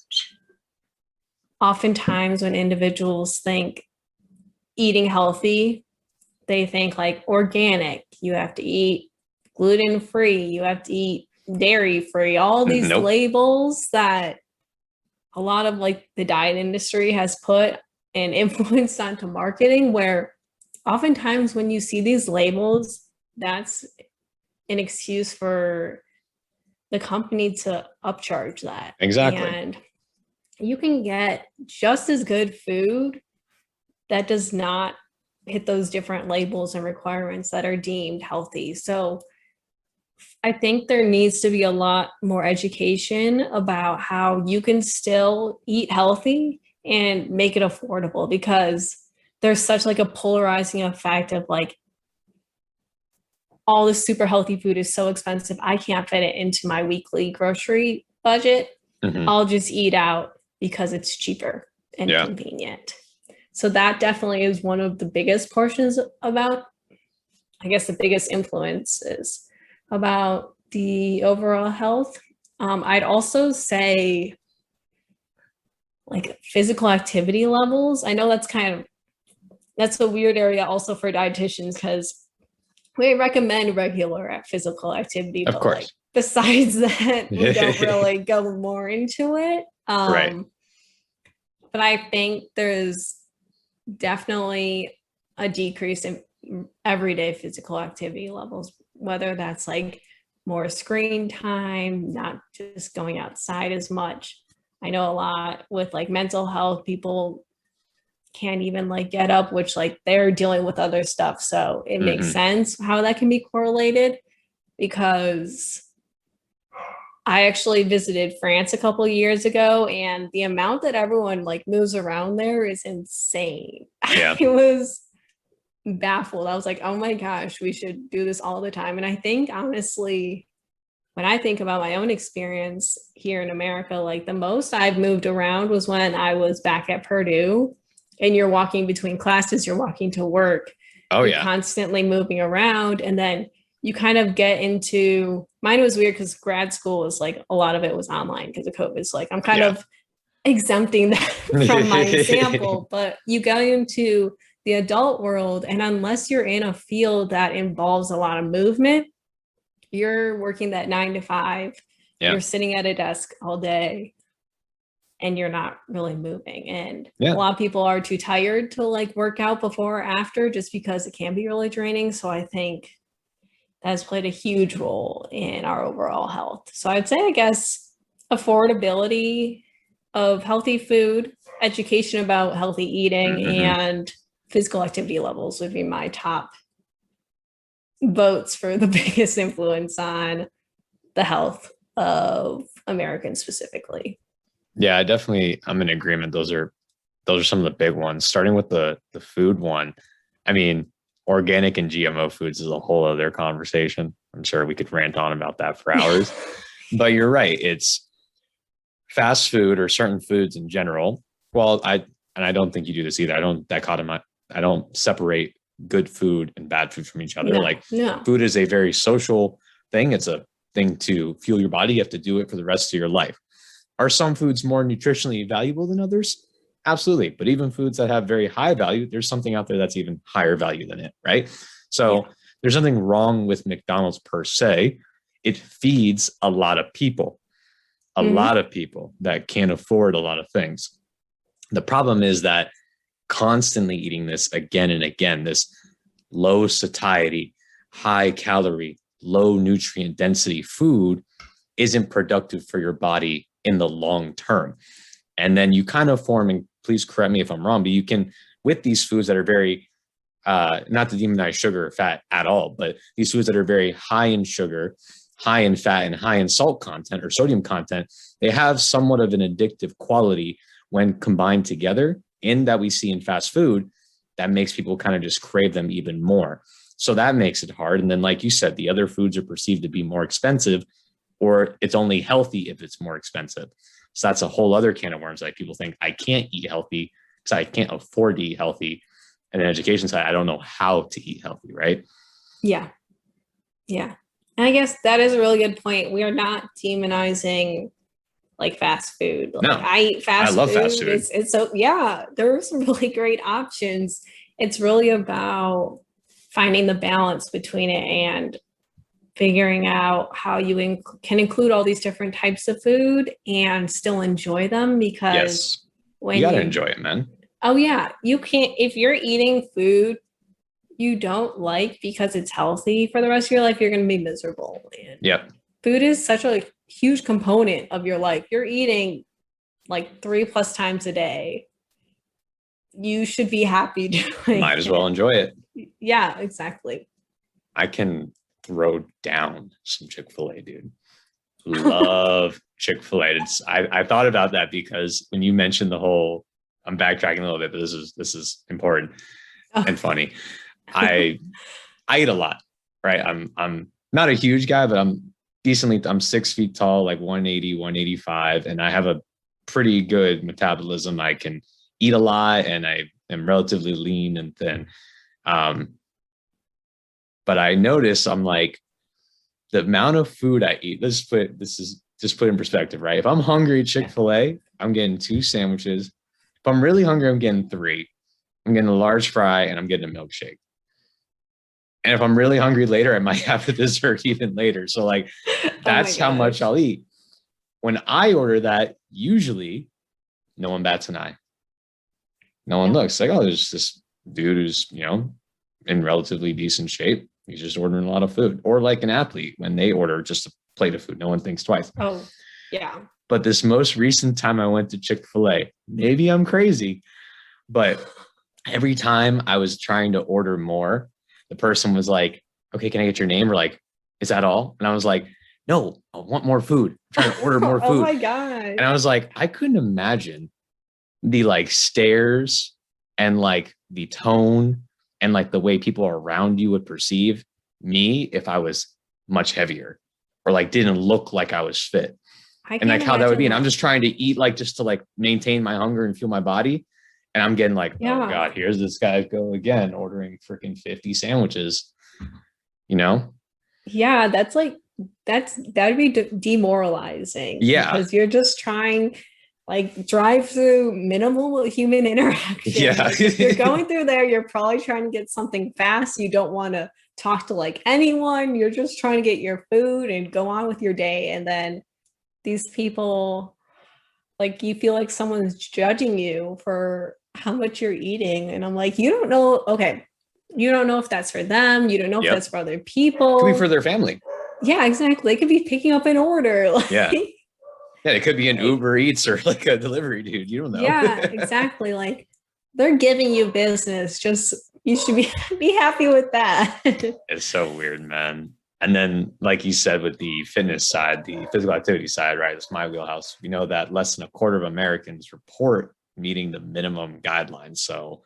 oftentimes when individuals think eating healthy, they think like organic, you have to eat gluten-free, you have to eat dairy-free, all these labels that a lot of like the diet industry has put and influenced onto marketing, where oftentimes when you see these labels, that's an excuse for the company to upcharge that. Exactly. And you can get just as good food that does not hit those different labels and requirements that are deemed healthy. So I think there needs to be a lot more education about how you can still eat healthy and make it affordable, because there's such like a polarizing effect of like, all this super healthy food is so expensive, I can't fit it into my weekly grocery budget. I'll just eat out because it's cheaper and convenient. So that definitely is one of the biggest portions about, I guess the biggest influences about the overall health. I'd also say like physical activity levels. I know that's a weird area also for dietitians, because we recommend regular physical activity, of but course. like besides that, we don't really go more into it. Right. But I think there's definitely a decrease in everyday physical activity levels, whether that's like more screen time, not just going outside as much. I know a lot with like mental health, people can't even like get up, which like they're dealing with other stuff. So it makes sense how that can be correlated, because I actually visited France a couple of years ago, and the amount that everyone like moves around there is insane. Yeah. I was baffled. I was like, oh my gosh, we should do this all the time. And I think honestly, when I think about my own experience here in America, like the most I've moved around was when I was back at Purdue, and you're walking between classes, you're walking to work. You're constantly moving around. And then you kind of get into, mine was weird because grad school was like, a lot of it was online because of COVID. So like, I'm kind of exempting that from my example, but you go into the adult world, and unless you're in a field that involves a lot of movement, you're working that 9 to 5, you're sitting at a desk all day, and you're not really moving. And a lot of people are too tired to like work out before or after, just because it can be really draining. So I think that's played a huge role in our overall health. So I'd say, I guess, affordability of healthy food, education about healthy eating, and physical activity levels would be my top votes for the biggest influence on the health of Americans specifically. Yeah, I'm in agreement. Those are some of the big ones. Starting with the food one. I mean, organic and GMO foods is a whole other conversation. I'm sure we could rant on about that for hours. But you're right. It's fast food or certain foods in general. Well, I don't think you do this either. I don't separate good food and bad food from each other. Food is a very social thing. It's a thing to fuel your body. You have to do it for the rest of your life. Are some foods more nutritionally valuable than others? Absolutely. But even foods that have very high value, there's something out there that's even higher value than it, right? So there's nothing wrong with McDonald's per se. It feeds a lot of people, a lot of people that can't afford a lot of things. The problem is that constantly eating this again and again, this low satiety, high calorie, low nutrient density food isn't productive for your body in the long term. And then you kind of form, and please correct me if I'm wrong, but you can, with these foods that are very, not to demonize sugar or fat at all, but these foods that are very high in sugar, high in fat, and high in salt content or sodium content, they have somewhat of an addictive quality when combined together, in that we see in fast food, that makes people kind of just crave them even more. So that makes it hard. And then, like you said, the other foods are perceived to be more expensive, or it's only healthy if it's more expensive. So that's a whole other can of worms. Like people think I can't eat healthy because I can't afford to eat healthy. an education side, I don't know how to eat healthy, right? Yeah. Yeah. And I guess that is a really good point. We are not demonizing like fast food. Like, No, I eat fast food. I love fast food. It's so, yeah, there are some really great options. It's really about finding the balance between it and figuring out how you can include all these different types of food and still enjoy them, because Yes, when you gotta enjoy it, man. Oh yeah, you can't, if you're eating food you don't like because it's healthy for the rest of your life, you're going to be miserable. And Yep. food is such a huge component of your life. You're eating like 3+ times a day. You should be happy doing Might as well enjoy it. Yeah, exactly. I can throw down some Chick-fil-A, dude. Love Chick-fil-A. I thought about that because when you mentioned the whole, I'm backtracking a little bit, but this is important and funny. I eat a lot, right? I'm not a huge guy, but I'm 6 feet tall, like 180, 185, and I have a pretty good metabolism. I can eat a lot, and I am relatively lean and thin. But I notice I'm like, the amount of food I eat, just put in perspective, right? If I'm hungry at Chick-fil-A, I'm getting 2 sandwiches. If I'm really hungry, I'm getting 3. I'm getting a large fry and I'm getting a milkshake. And if I'm really hungry later, I might have a dessert even later. So like, that's how much I'll eat. When I order that, usually no one bats an eye. No one looks like, oh, there's this dude who's, in relatively decent shape. He's just ordering a lot of food. Or like an athlete, when they order just a plate of food, no one thinks twice. Oh, yeah. But this most recent time I went to Chick-fil-A, maybe I'm crazy, but every time I was trying to order more, the person was like, okay, can I get your name? Or like, is that all? And I was like, no, I want more food. I'm trying to order more food. Oh my God. And I was like, I couldn't imagine the like stares and like the tone and like the way people around you would perceive me if I was much heavier or like didn't look like I was fit. And like how that would be. And I'm just trying to eat like just to like maintain my hunger and fuel my body. And I'm getting like, oh God, here's this guy go again, ordering freaking 50 sandwiches, Yeah, that'd be demoralizing. Yeah. Because you're just trying, like, drive through minimal human interaction. Yeah. Like, if you're going through there, you're probably trying to get something fast. You don't want to talk to like anyone. You're just trying to get your food and go on with your day. And then these people, like, you feel like someone's judging you for how much you're eating. And I'm like, you don't know. Okay. You don't know if that's for them. You don't know if that's for other people. Could be for their family. Yeah, exactly. They could be picking up an order. Like, yeah, it could be an Uber Eats or like a delivery dude. You don't know. Yeah, exactly. Like, they're giving you business. Just, you should be happy with that. It's so weird, man. And then, like you said, with the fitness side, the physical activity side, right? It's my wheelhouse. We know that less than a quarter of Americans report meeting the minimum guidelines. So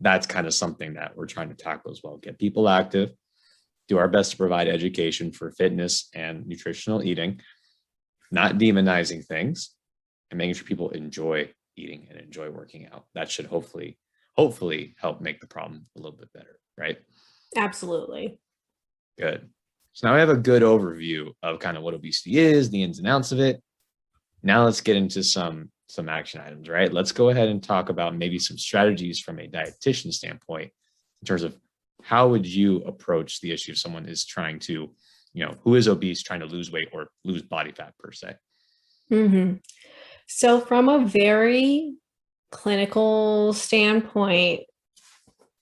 that's kind of something that we're trying to tackle as well. Get people active, do our best to provide education for fitness and nutritional eating, not demonizing things, and making sure people enjoy eating and enjoy working out. That should hopefully help make the problem a little bit better, right? Absolutely. Good. So now we have a good overview of kind of what obesity is, the ins and outs of it. Now let's get into some action items, right? Let's go ahead and talk about maybe some strategies from a dietitian standpoint in terms of how would you approach the issue if someone is trying to, who is obese, trying to lose weight or lose body fat per se. Mm-hmm. So from a very clinical standpoint,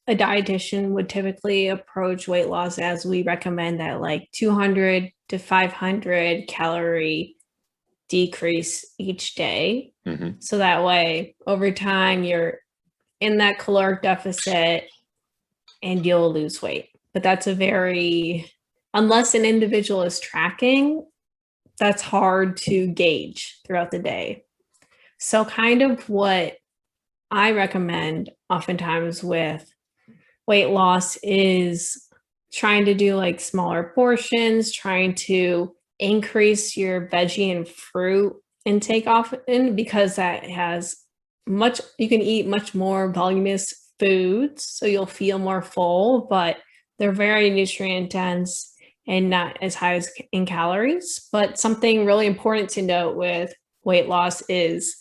a dietitian would typically approach weight loss as we recommend that like 200 to 500 calorie decrease each day. Mm-hmm. So that way, over time, you're in that caloric deficit and you'll lose weight. But that's unless an individual is tracking, that's hard to gauge throughout the day. So kind of what I recommend oftentimes with weight loss is trying to do like smaller portions, trying to increase your veggie and fruit intake often, because that has you can eat much more voluminous foods, so you'll feel more full, but they're very nutrient dense and not as high as in calories. But something really important to note with weight loss is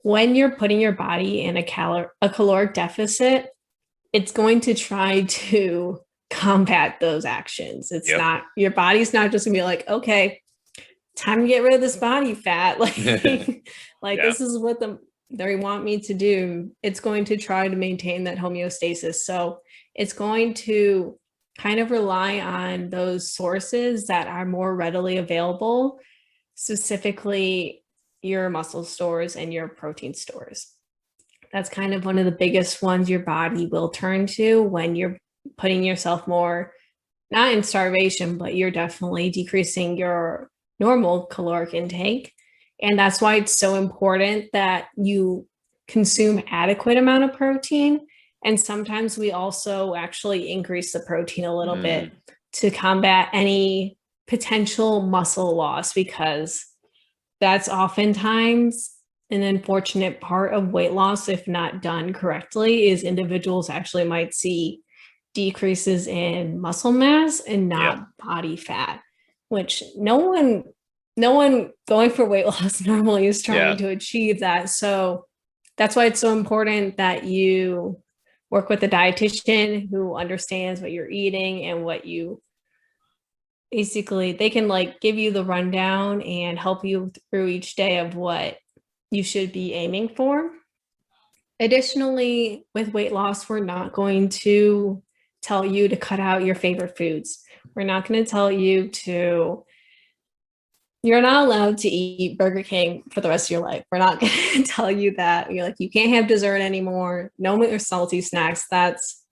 when you're putting your body in a caloric deficit, it's going to try to combat those actions. It's not, your body's not just gonna be like, okay, time to get rid of this body fat. Like this is what they want me to do. It's going to try to maintain that homeostasis. So it's going to kind of rely on those sources that are more readily available, specifically your muscle stores and your protein stores. That's kind of one of the biggest ones your body will turn to when you're putting yourself more, not in starvation, but you're definitely decreasing your normal caloric intake. And that's why it's so important that you consume adequate amount of protein. And sometimes we also actually increase the protein a little bit to combat any potential muscle loss, because that's oftentimes an unfortunate part of weight loss, if not done correctly, is individuals actually might see decreases in muscle mass and not body fat, which no one going for weight loss normally is trying to achieve that. So that's why it's so important that you work with a dietitian who understands what you're eating and what you basically, they can like give you the rundown and help you through each day of what you should be aiming for. Additionally, with weight loss, we're not going to tell you to cut out your favorite foods. We're not going to tell you you're not allowed to eat Burger King for the rest of your life. We're not going to tell you that. You're like, you can't have dessert anymore. No more salty snacks. That's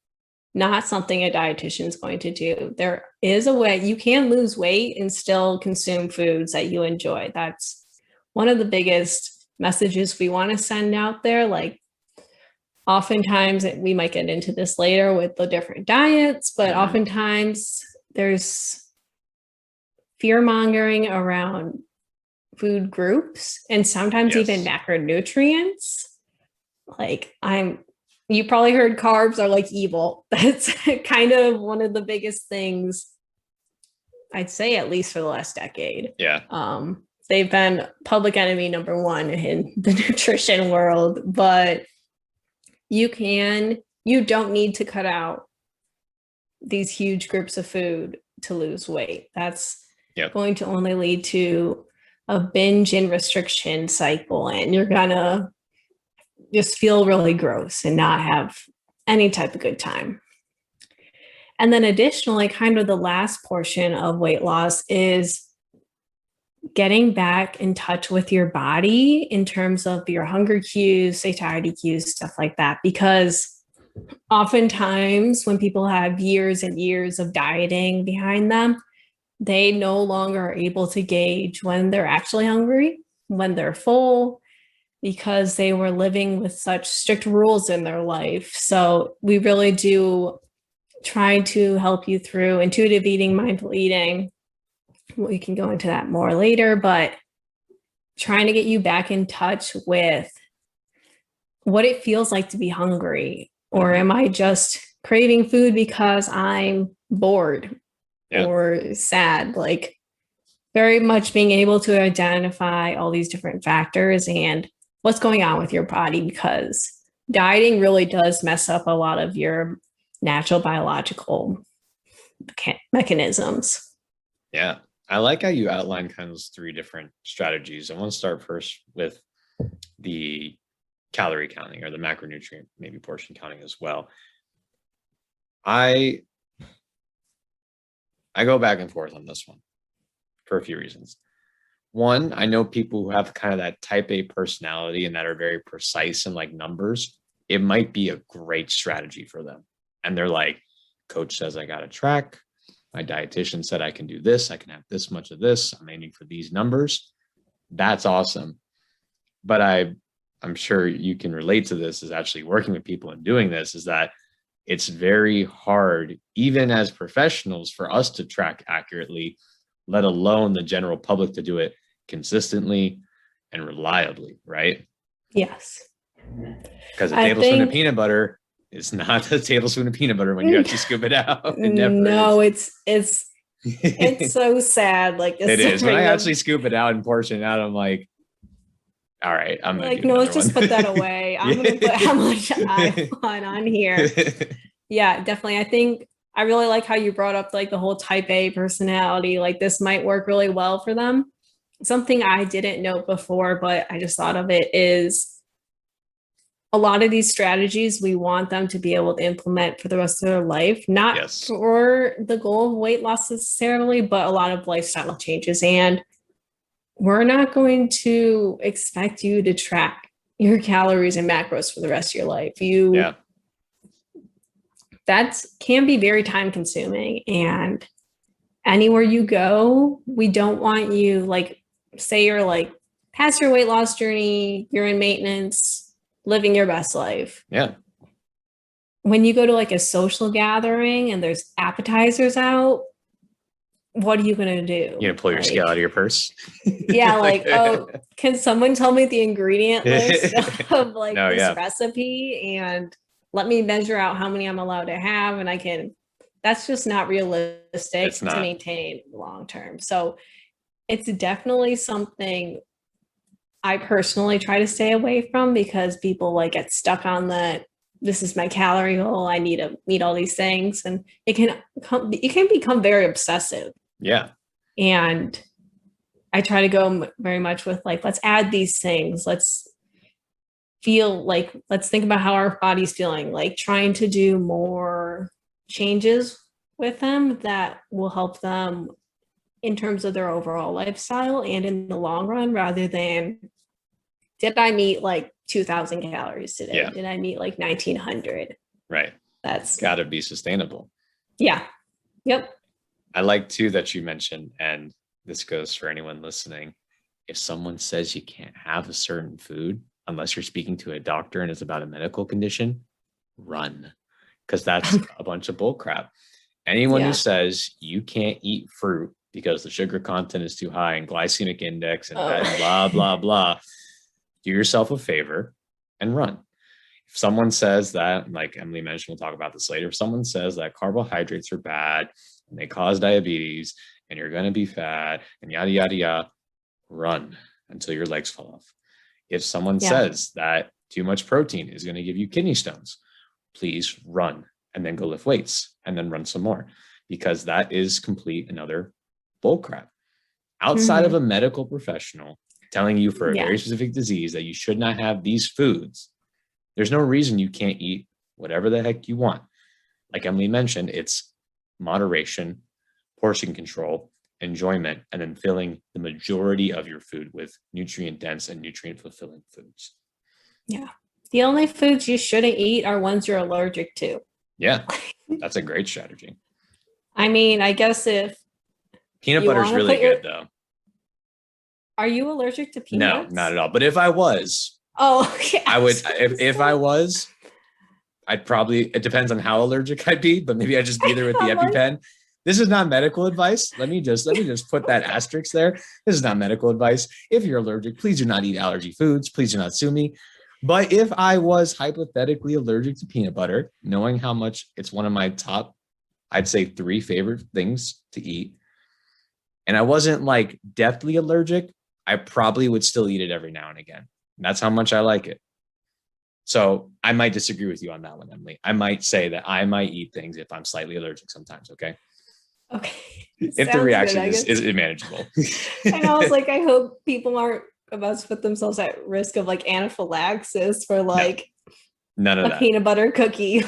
not something a dietitian is going to do. There is a way you can lose weight and still consume foods that you enjoy. That's one of the biggest messages we want to send out there. Like, oftentimes, we might get into this later with the different diets, but oftentimes there's fear mongering around food groups and sometimes even macronutrients. Like, you probably heard carbs are like evil. That's kind of one of the biggest things, I'd say, at least for the last decade. They've been public enemy number one in the nutrition world, but you don't need to cut out these huge groups of food to lose weight. That's going to only lead to a binge and restriction cycle, and you're gonna just feel really gross and not have any type of good time. And then additionally, kind of the last portion of weight loss is getting back in touch with your body in terms of your hunger cues, satiety cues, stuff like that. Because oftentimes when people have years and years of dieting behind them, they no longer are able to gauge when they're actually hungry, when they're full, because they were living with such strict rules in their life. So we really do try to help you through intuitive eating, mindful eating. We can go into that more later, but trying to get you back in touch with what it feels like to be hungry. Or am I just craving food because I'm bored or sad? Like, very much being able to identify all these different factors and what's going on with your body, because dieting really does mess up a lot of your natural biological mechanisms. Yeah. I like how you outlined kind of those three different strategies. I want to start first with the calorie counting or the macronutrient, maybe portion counting as well. I go back and forth on this one for a few reasons. One, I know people who have kind of that type A personality and that are very precise in like numbers. It might be a great strategy for them. And they're like, coach says I got to track. My dietitian said I can do this. I can have this much of this. I'm aiming for these numbers. That's awesome. But I'm sure you can relate to this, is actually working with people and doing this, is that it's very hard, even as professionals, for us to track accurately, let alone the general public to do it consistently and reliably, right? Yes. Because a tablespoon of peanut butter It's not a tablespoon of peanut butter when you actually scoop it out. It never No, is. it's so sad. Like It is. When I actually of, scoop it out and portion it out, I'm like, all right, I'm gonna like, do no, another let's just one. put that away. I'm gonna put how much I want on here. Yeah, definitely. I think I really like how you brought up like the whole type A personality. Like this might work really well for them. Something I didn't know before, but I just thought of it is a lot of these strategies we want them to be able to implement for the rest of their life, not Yes. for the goal of weight loss necessarily, but a lot of lifestyle changes. And we're not going to expect you to track your calories and macros for the rest of your life. Yeah. That can be very time consuming. And anywhere you go, we don't want you, like, say you're like past your weight loss journey, you're in maintenance, living your best life. Yeah. When you go to like a social gathering and there's appetizers out, what are you going to do? You gonna pull your scale out of your purse? Yeah, like, oh, can someone tell me the ingredient list of like No, this yeah. recipe and let me measure out how many I'm allowed to have? And I can, that's just not realistic It's not. to maintain long term. So it's definitely something I personally try to stay away from because people like get stuck on that. This is my calorie goal. I need to meet all these things, and it can become very obsessive. Yeah. And I try to go very much with like, let's add these things. Let's think about how our body's feeling, like trying to do more changes with them that will help them in terms of their overall lifestyle and in the long run, rather than, did I meet like 2,000 calories today? Yeah. Did I meet like 1,900? Right. That's got to be sustainable. Yeah. Yep. I like too that you mentioned, and this goes for anyone listening. If someone says you can't have a certain food, unless you're speaking to a doctor and it's about a medical condition, run. Because that's a bunch of bull crap. Anyone who says you can't eat fruit because the sugar content is too high and glycemic index and blah, blah, blah, do yourself a favor and run. If someone says that, like Emily mentioned, we'll talk about this later. If someone says that carbohydrates are bad and they cause diabetes and you're going to be fat and yada, yada, yada, run until your legs fall off. If someone says that too much protein is going to give you kidney stones, please run and then go lift weights and then run some more, because that is complete another bull crap. Outside of a medical professional telling you for a very specific disease that you should not have these foods, there's no reason you can't eat whatever the heck you want. Like Emily mentioned, it's moderation, portion control, enjoyment, and then filling the majority of your food with nutrient dense and nutrient fulfilling foods. Yeah. The only foods you shouldn't eat are ones you're allergic to. Yeah. That's a great strategy. I mean, I guess if peanut butter is really good though. Are you allergic to peanuts? No, not at all. But if I was, okay. I would, if I was, I'd probably, it depends on how allergic I'd be, but maybe I'd just be there with the EpiPen. This is not medical advice. Let me just put that asterisk there. This is not medical advice. If you're allergic, please do not eat allergy foods. Please do not sue me. But if I was hypothetically allergic to peanut butter, knowing how much it's one of my top, I'd say 3 favorite things to eat, and I wasn't like deathly allergic, I probably would still eat it every now and again. And that's how much I like it. So I might disagree with you on that one, Emily. I might say that I might eat things if I'm slightly allergic sometimes. Okay. If the reaction is manageable. And I was like, I hope people aren't about to put themselves at risk of like anaphylaxis for like none of that peanut butter cookie.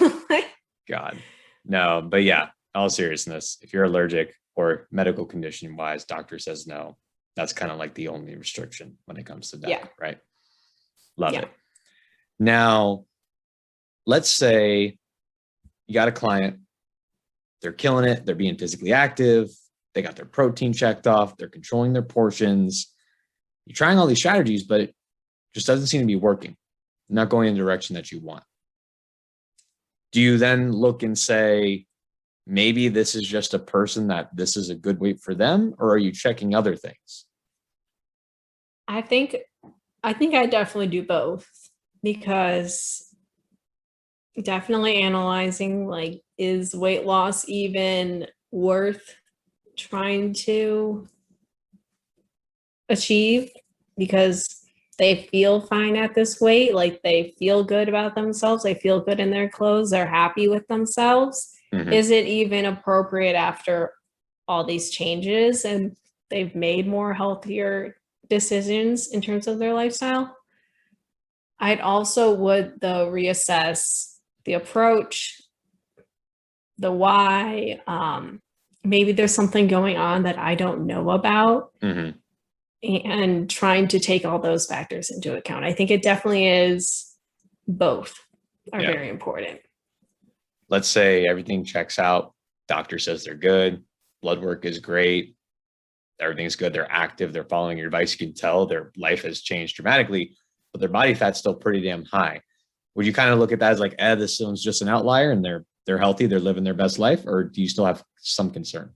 God, no. But yeah, all seriousness, if you're allergic or medical condition wise, doctor says no, that's kind of like the only restriction when it comes to that, right? Love it. Now, let's say you got a client, they're killing it, they're being physically active, they got their protein checked off, they're controlling their portions, you're trying all these strategies, but it just doesn't seem to be working, not going in the direction that you want. Do you then look and say, maybe this is just a person that this is a good weight for them, or are you checking other things? I think I definitely do both, because definitely analyzing, like, is weight loss even worth trying to achieve? Because they feel fine at this weight, like they feel good about themselves, they feel good in their clothes, they're happy with themselves. Is it even appropriate after all these changes and they've made more healthier decisions in terms of their lifestyle? I'd also would, though, reassess the approach, the why. Maybe there's something going on that I don't know about, and trying to take all those factors into account. I think it definitely is, both are very important. Let's say everything checks out. Doctor says they're good. Blood work is great. Everything's good. They're active. They're following your advice. You can tell their life has changed dramatically, but their body fat's still pretty damn high. Would you kind of look at that as like, this one's just an outlier and they're healthy, they're living their best life, or do you still have some concern?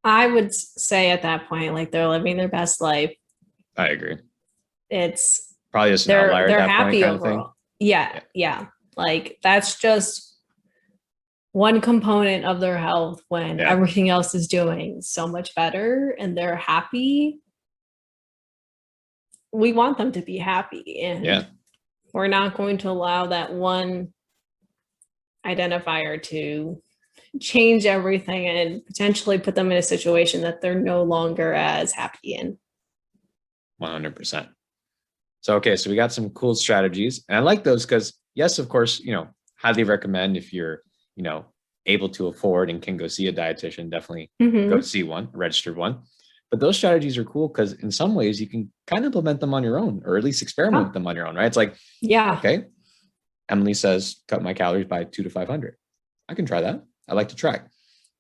I would say at that point, like, they're living their best life. I agree. It's probably just an outlier at that happy point, overall. Yeah. Like, that's just one component of their health when everything else is doing so much better and they're happy. We want them to be happy, and we're not going to allow that one identifier to change everything and potentially put them in a situation that they're no longer as happy in. 100%. So, okay, so we got some cool strategies, and I like those because, yes, of course, highly recommend if you're, able to afford and can go see a dietitian, definitely go see one, registered one. But those strategies are cool because in some ways you can kind of implement them on your own, or at least experiment with them on your own, right? It's like, okay, Emily says, cut my calories by 200 to 500. I can try that. I like to track.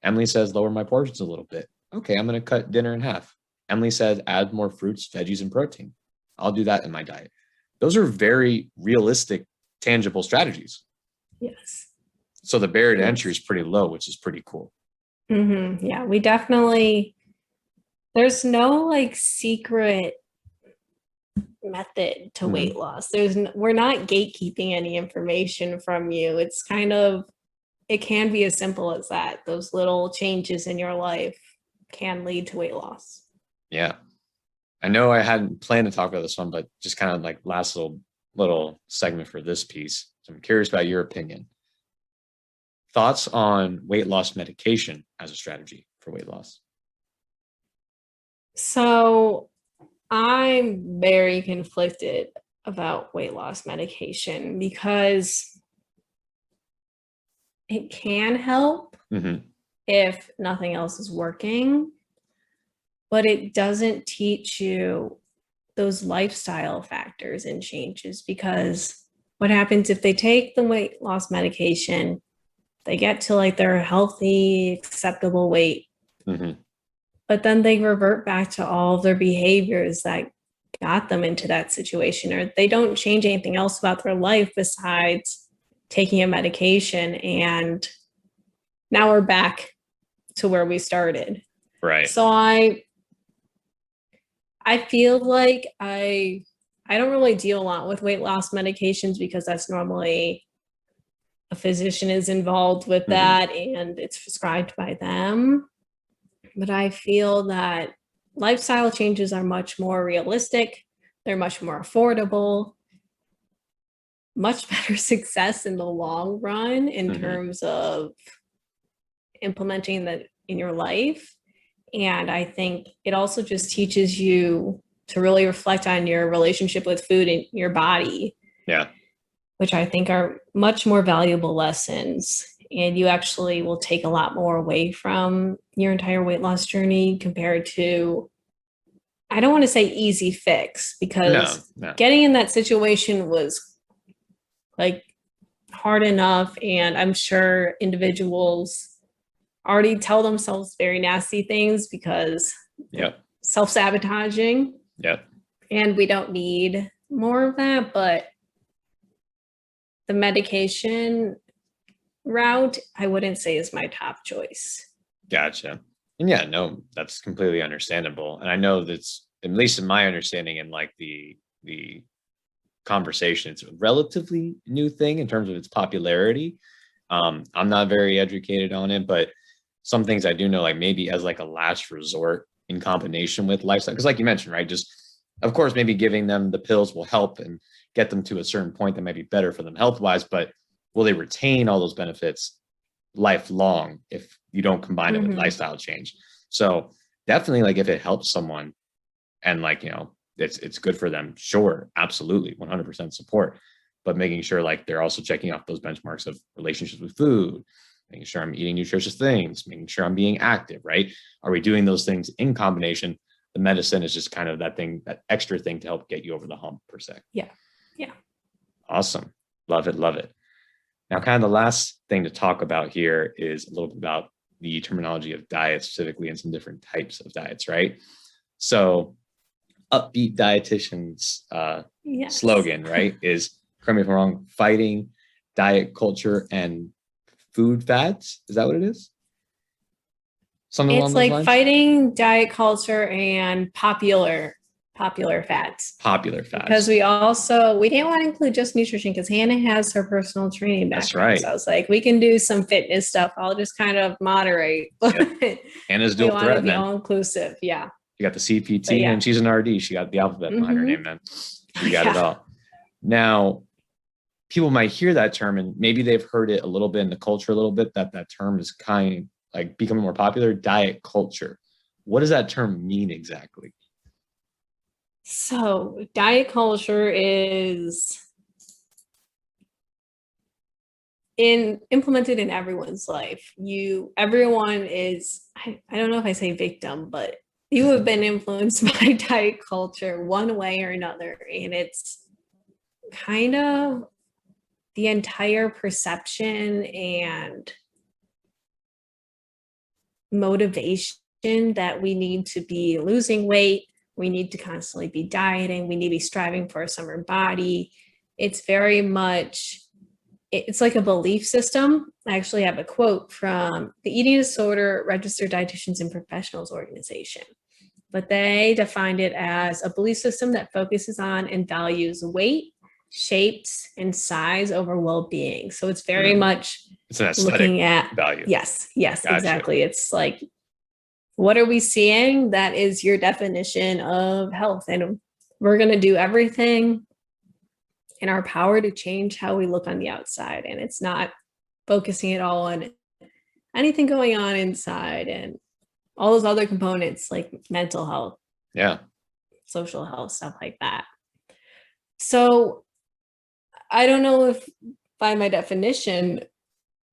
Emily says, lower my portions a little bit. Okay, I'm going to cut dinner in half. Emily says, add more fruits, veggies, and protein. I'll do that in my diet. Those are very realistic, tangible strategies. Yes. So the barrier to entry is pretty low, which is pretty cool. Yeah, we definitely, there's no like secret method to weight loss. We're not gatekeeping any information from you. It's kind of, it can be as simple as that. Those little changes in your life can lead to weight loss. Yeah. I know I hadn't planned to talk about this one, but just kind of like last little segment for this piece. So I'm curious about your opinion. Thoughts on weight loss medication as a strategy for weight loss? So I'm very conflicted about weight loss medication because it can help if nothing else is working, but it doesn't teach you those lifestyle factors and changes, because what happens if they take the weight loss medication, they get to like their healthy, acceptable weight, but then they revert back to all of their behaviors that got them into that situation, or they don't change anything else about their life besides taking a medication, and now we're back to where we started. Right. So I feel like I don't really deal a lot with weight loss medications because that's normally a physician is involved with that and it's prescribed by them. But I feel that lifestyle changes are much more realistic. They're much more affordable, much better success in the long run in terms of implementing that in your life. And I think it also just teaches you to really reflect on your relationship with food and your body. Yeah. Which I think are much more valuable lessons. And you actually will take a lot more away from your entire weight loss journey compared to, I don't want to say easy fix, because getting in that situation was like hard enough. And I'm sure individuals already tell themselves very nasty things because self-sabotaging. And we don't need more of that. But the medication route, I wouldn't say is my top choice. Gotcha. And yeah, no, that's completely understandable. And I know that's, at least in my understanding, in like the conversation. It's a relatively new thing in terms of its popularity. I'm not very educated on it, but some things I do know, like maybe as like a last resort in combination with lifestyle. Because like you mentioned, right, just of course, maybe giving them the pills will help and get them to a certain point that might be better for them health-wise, but will they retain all those benefits lifelong if you don't combine it with lifestyle change? So definitely, like if it helps someone and like, it's good for them, sure, absolutely, 100% support. But making sure like they're also checking off those benchmarks of relationships with food, making sure I'm eating nutritious things, making sure I'm being active, right? Are we doing those things in combination? The medicine is just kind of that thing, that extra thing to help get you over the hump per se. Yeah. Yeah. Awesome. Love it. Love it. Now, kind of the last thing to talk about here is a little bit about the terminology of diet specifically and some different types of diets, right? So Up-Beet Dietitians slogan, right, is, correct me if I'm wrong, fighting diet culture and food fads. Is that what it is? Something along It's those like lines? fighting diet culture and popular fads. Popular fads. Because we didn't want to include just nutrition because Hannah has her personal training background. That's right. So I was like, we can do some fitness stuff. I'll just kind of moderate. Yep. Hannah's dual threat, to be all inclusive. Yeah. You got the CPT and she's an RD. She got the alphabet behind her name, man. She got it all. Now, people might hear that term and maybe they've heard it a little bit in the culture a little bit, that term is kind of like becoming more popular, diet culture. What does that term mean exactly? So diet culture is implemented in everyone's life. Everyone is, I don't know if I say victim, but you have been influenced by diet culture one way or another. And it's kind of the entire perception and motivation that we need to be losing weight. We need to constantly be dieting. We need to be striving for a summer body. It's very much, it's like a belief system. I actually have a quote from the Eating Disorder Registered Dietitians and Professionals Organization, but they defined it as a belief system that focuses on and values weight, shapes, and size over well-being. So it's very much it's an aesthetic value. Yes, gotcha. Exactly. It's like, what are we seeing? That is your definition of health. And we're going to do everything in our power to change how we look on the outside. And it's not focusing at all on anything going on inside and all those other components like mental health, social health, stuff like that. So I don't know if by my definition,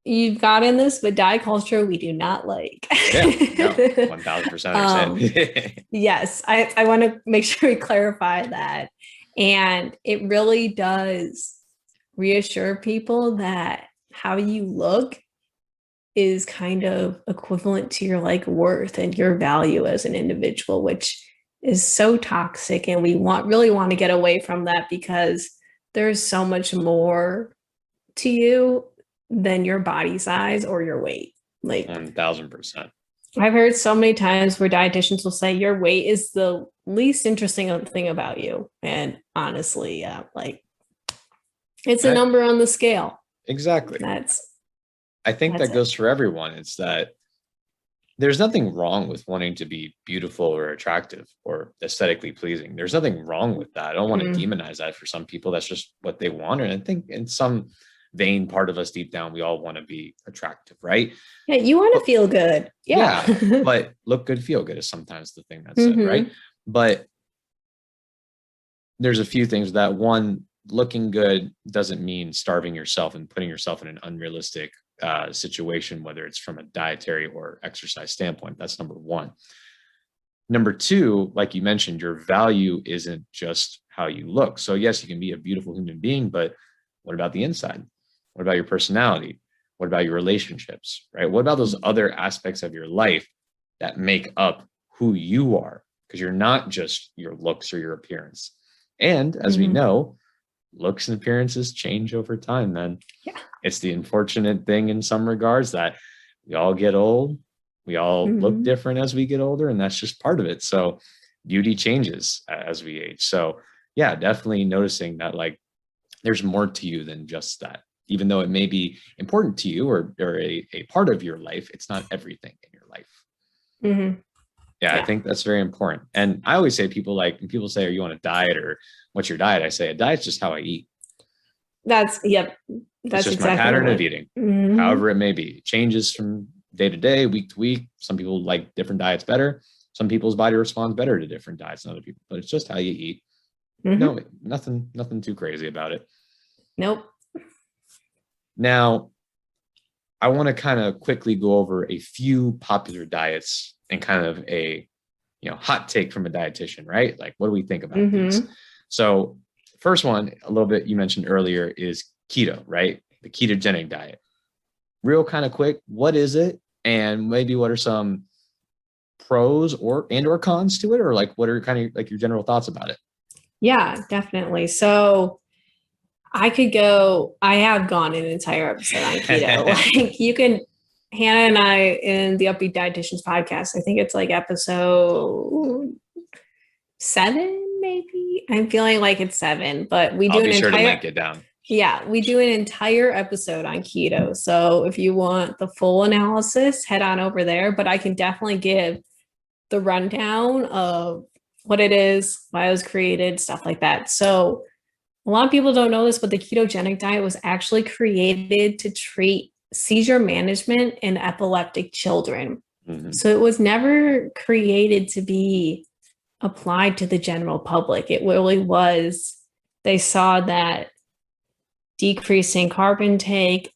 you've gotten this, but diet culture we do not like. Yeah, no, 1000% understand. Yes, I want to make sure we clarify that. And it really does reassure people that how you look is kind of equivalent to your like worth and your value as an individual, which is so toxic. And we really want to get away from that because there's so much more to you than your body size or your weight. Like 1000%. I've heard so many times where dietitians will say your weight is the least interesting thing about you. And honestly, like it's a number on the scale. Exactly. I think that goes for everyone. It's that there's nothing wrong with wanting to be beautiful or attractive or aesthetically pleasing. There's nothing wrong with that. I don't want to demonize that for some people. That's just what they want. And I think in some vain part of us deep down, we all want to be attractive, right? Yeah, you want to feel good. Yeah. But look good, feel good is sometimes the thing that's said, right? But there's a few things that one, looking good doesn't mean starving yourself and putting yourself in an unrealistic situation, whether it's from a dietary or exercise standpoint. That's number one. Number two, like you mentioned, your value isn't just how you look. So yes, you can be a beautiful human being, but what about the inside? What about your personality? What about your relationships, right? What about those other aspects of your life that make up who you are? Because you're not just your looks or your appearance. And as we know, looks and appearances change over time, man. Yeah. It's the unfortunate thing in some regards that we all get old. We all look different as we get older, and that's just part of it. So beauty changes as we age. So yeah, definitely noticing that like there's more to you than just that. Even though it may be important to you or a part of your life, it's not everything in your life. Mm-hmm. Yeah, I think that's very important. And I always say people like, when people say, are you on a diet or what's your diet? I say a diet's just how I eat. That's It's just my exactly pattern what. of eating, Mm-hmm. however it may be. It changes from day to day, week to week. Some people like different diets better. Some people's body responds better to different diets than other people, but it's just how you eat. Mm-hmm. No, nothing too crazy about it. Nope. Now, I want to kind of quickly go over a few popular diets and kind of a hot take from a dietitian, right? Like, what do we think about these? So, first one, a little bit you mentioned earlier is keto, right? The ketogenic diet. Real kind of quick, what is it? And maybe what are some pros or cons to it? Or like, what are kind of like your general thoughts about it? Yeah, definitely. So I have gone an entire episode on keto. Like you can, Hannah and I in the Up-Beet Dietitians podcast, I think it's like episode 7, maybe. I'm feeling like it's 7, but we do I'll be sure to link it down. Yeah, we do an entire episode on keto. So if you want the full analysis, head on over there. But I can definitely give the rundown of what it is, why it was created, stuff like that. So a lot of people don't know this, but the ketogenic diet was actually created to treat seizure management in epileptic children. Mm-hmm. So it was never created to be applied to the general public. It really was, they saw that decreasing carb intake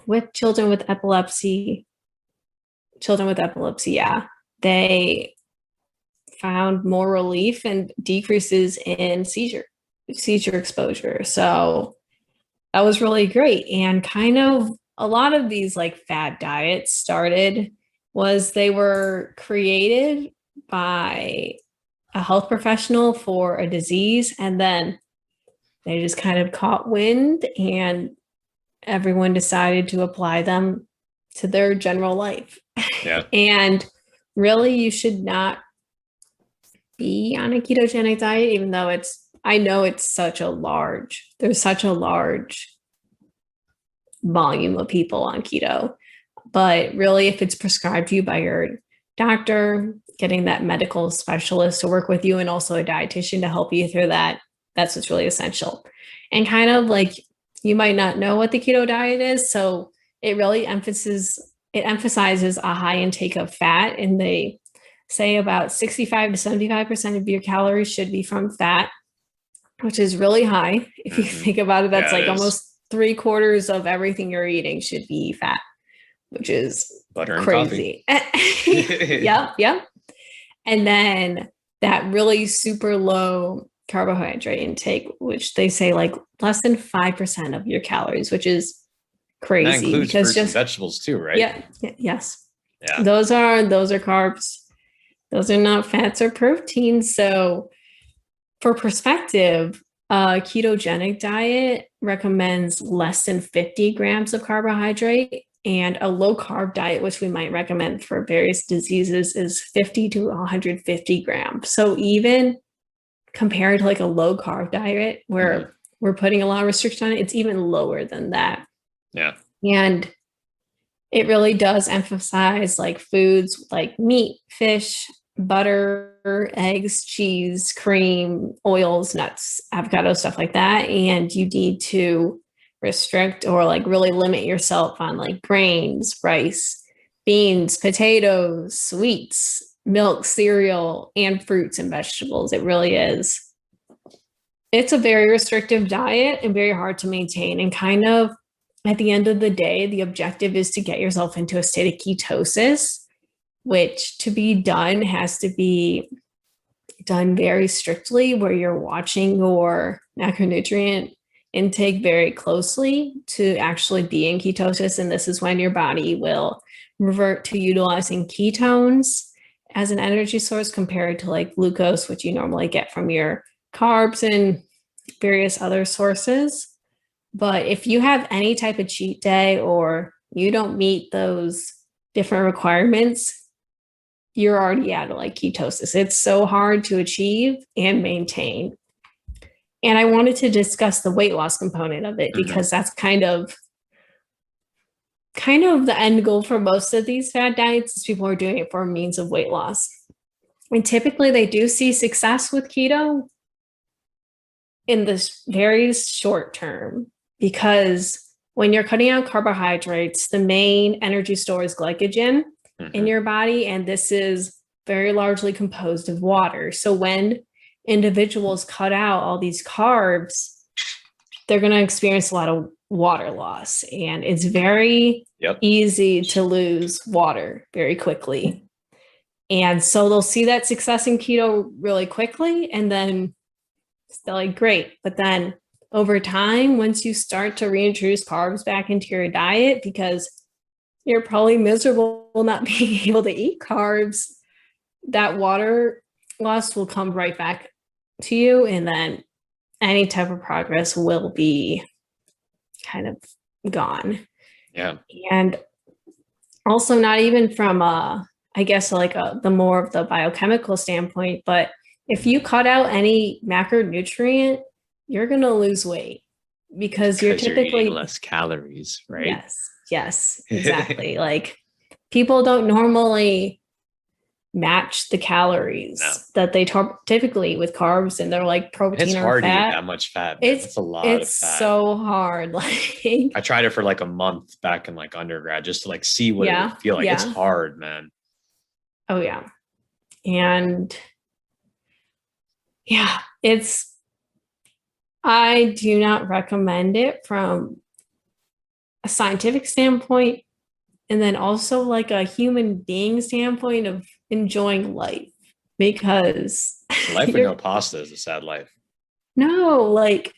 with children with epilepsy, they found more relief and decreases in seizure exposure. So that was really great. And kind of a lot of these like fad diets started was they were created by a health professional for a disease, and then they just kind of caught wind and everyone decided to apply them to their general life. Yeah. And really, you should not be on a ketogenic diet, even though there's such a large volume of people on keto. But really, if it's prescribed to you by your doctor, getting that medical specialist to work with you and also a dietitian to help you through that, that's what's really essential. And kind of like, you might not know what the keto diet is. So it really emphasizes a high intake of fat. And they say about 65 to 75% of your calories should be from fat, which is really high. If you think about it, that's almost 3/4 of everything you're eating should be fat, which is butter crazy. Yep. And then that really super low carbohydrate intake, which they say like less than 5% of your calories, which is crazy. That includes fruits and vegetables too, right? Yeah. Yes. Yeah. Those are carbs. Those are not fats or proteins. So for perspective, a ketogenic diet recommends less than 50 grams of carbohydrate, and a low carb diet, which we might recommend for various diseases, is 50 to 150 grams. So even compared to like a low carb diet where we're putting a lot of restriction on it, it's even lower than that. Yeah. And it really does emphasize like foods like meat, fish, butter, eggs, cheese, cream, oils, nuts, avocado, stuff like that. And you need to restrict or like really limit yourself on like grains, rice, beans, potatoes, sweets, milk, cereal, and fruits and vegetables. It really is. It's a very restrictive diet and very hard to maintain. And kind of at the end of the day, the objective is to get yourself into a state of ketosis, which to be done has to be done very strictly, where you're watching your macronutrient intake very closely to actually be in ketosis. And this is when your body will revert to utilizing ketones as an energy source compared to like glucose, which you normally get from your carbs and various other sources. But if you have any type of cheat day or you don't meet those different requirements, you're already out of like ketosis. It's so hard to achieve and maintain. And I wanted to discuss the weight loss component of it because that's kind of the end goal for most of these fad diets is people are doing it for a means of weight loss. And typically they do see success with keto in this very short term, because when you're cutting out carbohydrates, the main energy store is glycogen in your body. And this is very largely composed of water. So when individuals cut out all these carbs, they're going to experience a lot of water loss. And it's very easy to lose water very quickly. And so they'll see that success in keto really quickly. And then they're like, great. But then over time, once you start to reintroduce carbs back into your diet, because you're probably miserable not being able to eat carbs, that water loss will come right back to you. And then any type of progress will be kind of gone. Yeah. And also not even from I guess like the more of the biochemical standpoint, but if you cut out any macronutrient, you're going to lose weight because you're typically eating less calories, right? Yes, exactly. Like people don't normally match the calories that they typically eat with carbs, and they're like protein it's or hard fat. To eat that much fat. It's a lot of fat. It's so hard. Like I tried it for like a month back in like undergrad just to like see what it would feel like. It's hard, man. Oh yeah. And yeah, I do not recommend it from a scientific standpoint, and then also like a human being standpoint of enjoying life, because life with no pasta is a sad life. No, like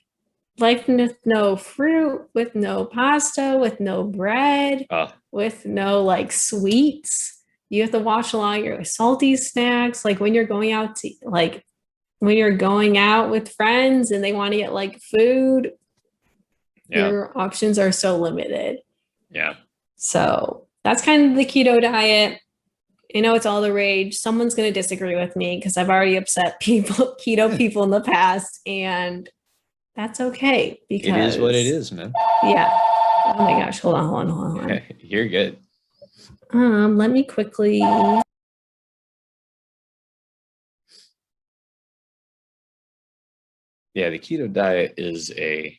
life with no fruit, with no pasta, with no bread, with no like sweets. You have to watch a lot of your salty snacks. Like when you're going out to when you're going out with friends and they want to get like food, your options are so limited. Yeah. So that's kind of the keto diet. You know, it's all the rage. Someone's going to disagree with me because I've already upset keto people in the past, and that's okay because it is what it is, man. Yeah. Oh my gosh. Hold on. You're good. Let me quickly. Yeah, the keto diet is a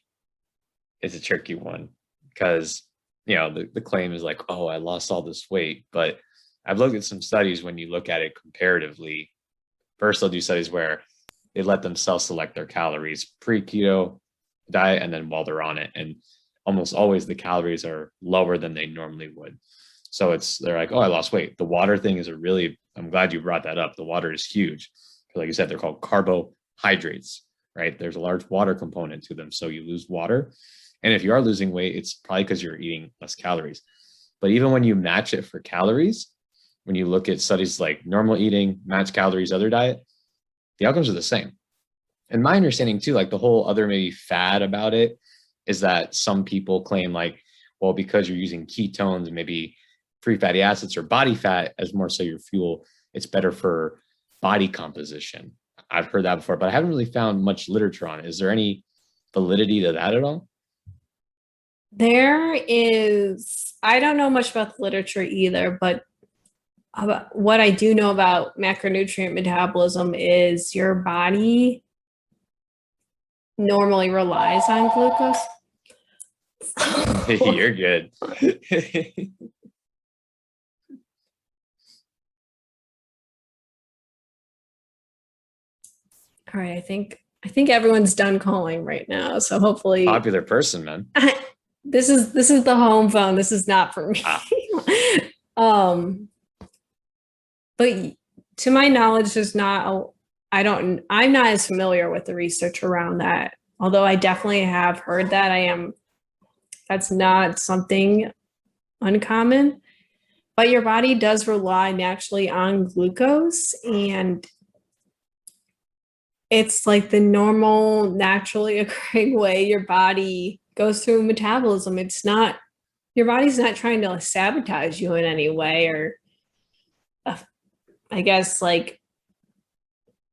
tricky one because, you know, the claim is like, oh, I lost all this weight. But I've looked at some studies when you look at it comparatively. First, they'll do studies where they let them self-select their calories pre-keto diet and then while they're on it. And almost always the calories are lower than they normally would. So they're like, oh, I lost weight. The water thing is I'm glad you brought that up. The water is huge. Like you said, they're called carbohydrates, right? There's a large water component to them. So you lose water. And if you are losing weight, it's probably because you're eating less calories. But even when you match it for calories, when you look at studies like normal eating, match calories, other diet, the outcomes are the same. And my understanding too, like the whole other maybe fad about it is that some people claim like, well, because you're using ketones, maybe free fatty acids or body fat as more so your fuel, it's better for body composition. I've heard that before, but I haven't really found much literature on it. Is there any validity to that at all? There is. I don't know much about the literature either, but what I do know about macronutrient metabolism is your body normally relies on glucose. You're good. All right, I think everyone's done calling right now, so hopefully popular person, man. This is the home phone. This is not for me. But to my knowledge, there's not I'm not as familiar with the research around that. Although I definitely have heard that. That's not something uncommon. But your body does rely naturally on glucose, and it's like the normal, naturally occurring way your body goes through metabolism. Your body's not trying to sabotage you in any way, or I guess like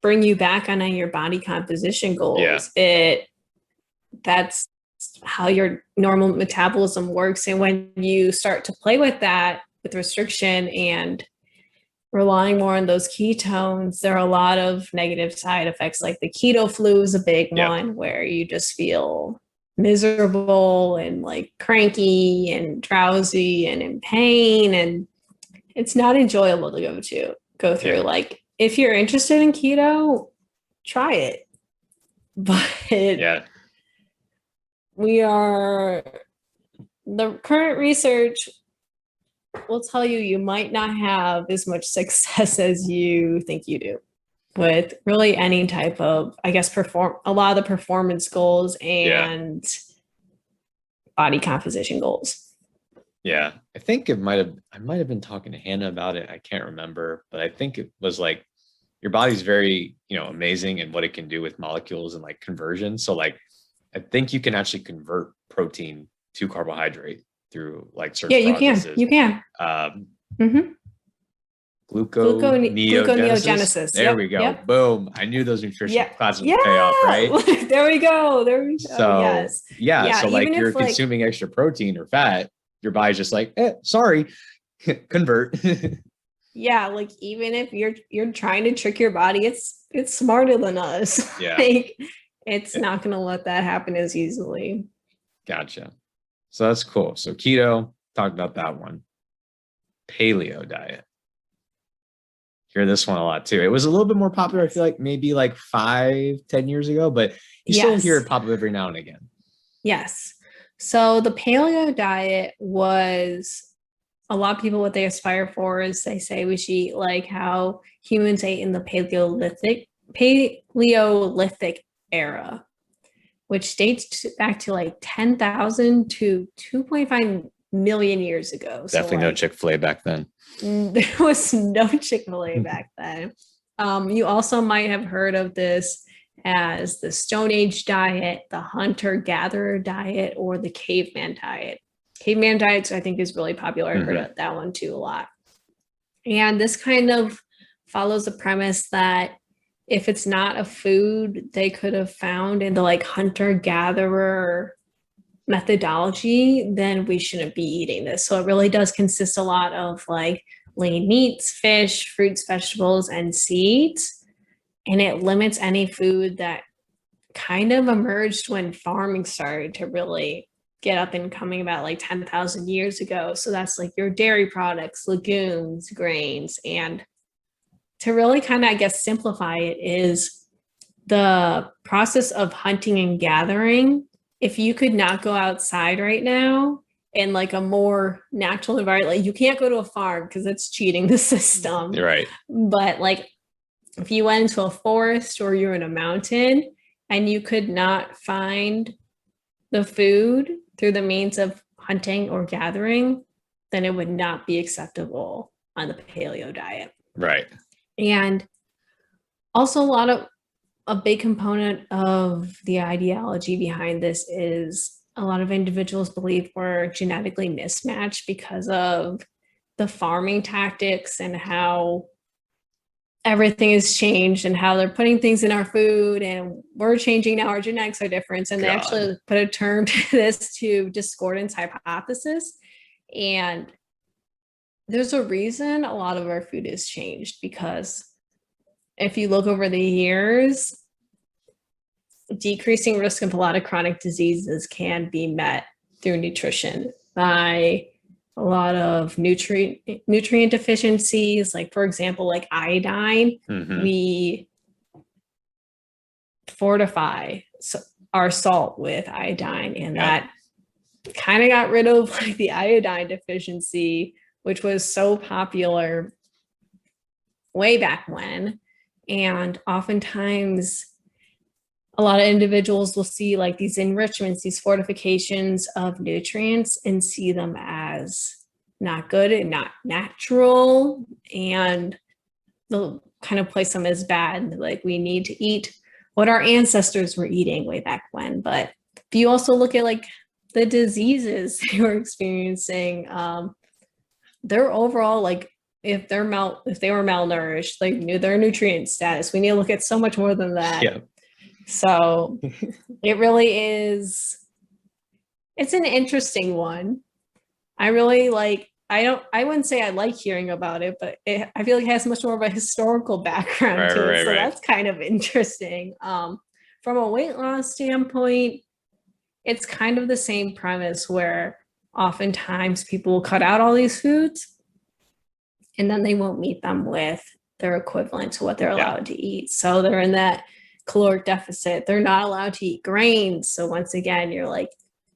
bring you back on your body composition goals. That's how your normal metabolism works. And when you start to play with that, with restriction and relying more on those ketones, there are a lot of negative side effects. Like the keto flu is a big one, where you just feel miserable and like cranky and drowsy and in pain, and it's not enjoyable to go through. Like, if you're interested in keto, try it. But the current research will tell you might not have as much success as you think you do with really any type of, I guess, a lot of the performance goals and body composition goals. Yeah. I think I might have been talking to Hannah about it. I can't remember, but I think it was like, your body's very, amazing in what it can do with molecules and like conversion. So like, I think you can actually convert protein to carbohydrate through like certain processes. You can. Gluconeogenesis. There we go. Boom. I knew those nutrition classes would pay off, right? There we go. So, so like you're consuming extra protein or fat, your body's just like, sorry, convert. Like even if you're trying to trick your body, it's smarter than us. Like, it's not going to let that happen as easily. Gotcha. So that's cool. So keto, talked about that one. Paleo diet. Hear this one a lot too. It was a little bit more popular, I feel like maybe like 5-10 years ago, but you still hear it pop up every now and again. Yes. So the paleo diet was, a lot of people, what they aspire for is, they say we should eat like how humans ate in the Paleolithic era, which dates back to like 10,000 to 2.5 million years ago. Definitely no Chick-fil-A back then. There was no Chick-fil-A back then. You also might have heard of this as the Stone Age diet, the hunter-gatherer diet, or the caveman diet. Caveman diets, I think, is really popular. I've heard of that one too a lot. And this kind of follows the premise that if it's not a food they could have found in the like hunter-gatherer methodology, then we shouldn't be eating this. So it really does consist a lot of like lean meats, fish, fruits, vegetables, and seeds. And it limits any food that kind of emerged when farming started to really get up and coming about like 10,000 years ago. So that's like your dairy products, legumes, grains. And to really kind of, I guess, simplify it, is the process of hunting and gathering. If you could not go outside right now in like a more natural environment, like you can't go to a farm because it's cheating the system. Right. But like if you went into a forest or you're in a mountain and you could not find the food through the means of hunting or gathering, then it would not be acceptable on the paleo diet. Right. And also a big component of the ideology behind this is a lot of individuals believe we're genetically mismatched because of the farming tactics and how everything has changed and how they're putting things in our food, and we're changing now, our genetics are different. And they actually put a term to this, to discordance hypothesis. And there's a reason a lot of our food has changed, because if you look over the years, decreasing risk of a lot of chronic diseases can be met through nutrition by a lot of nutrient deficiencies. Like, for example, like iodine, we fortify our salt with iodine, and that kind of got rid of like the iodine deficiency, which was so popular way back when. And oftentimes a lot of individuals will see like these enrichments, these fortifications of nutrients, and see them as not good and not natural, and they'll kind of place them as bad. Like, we need to eat what our ancestors were eating way back when. But if you also look at like the diseases they were experiencing, their overall like if they were malnourished, like their nutrient status. We need to look at so much more than that. Yeah. So it really is, it's an interesting one. I really like, I wouldn't say I like hearing about it, but I feel like it has much more of a historical background to it. So that's kind of interesting. From a weight loss standpoint, it's kind of the same premise where oftentimes people will cut out all these foods and then they won't meet them with their equivalent to what they're allowed to eat. So they're in that caloric deficit. They're not allowed to eat grains. So once again, you're like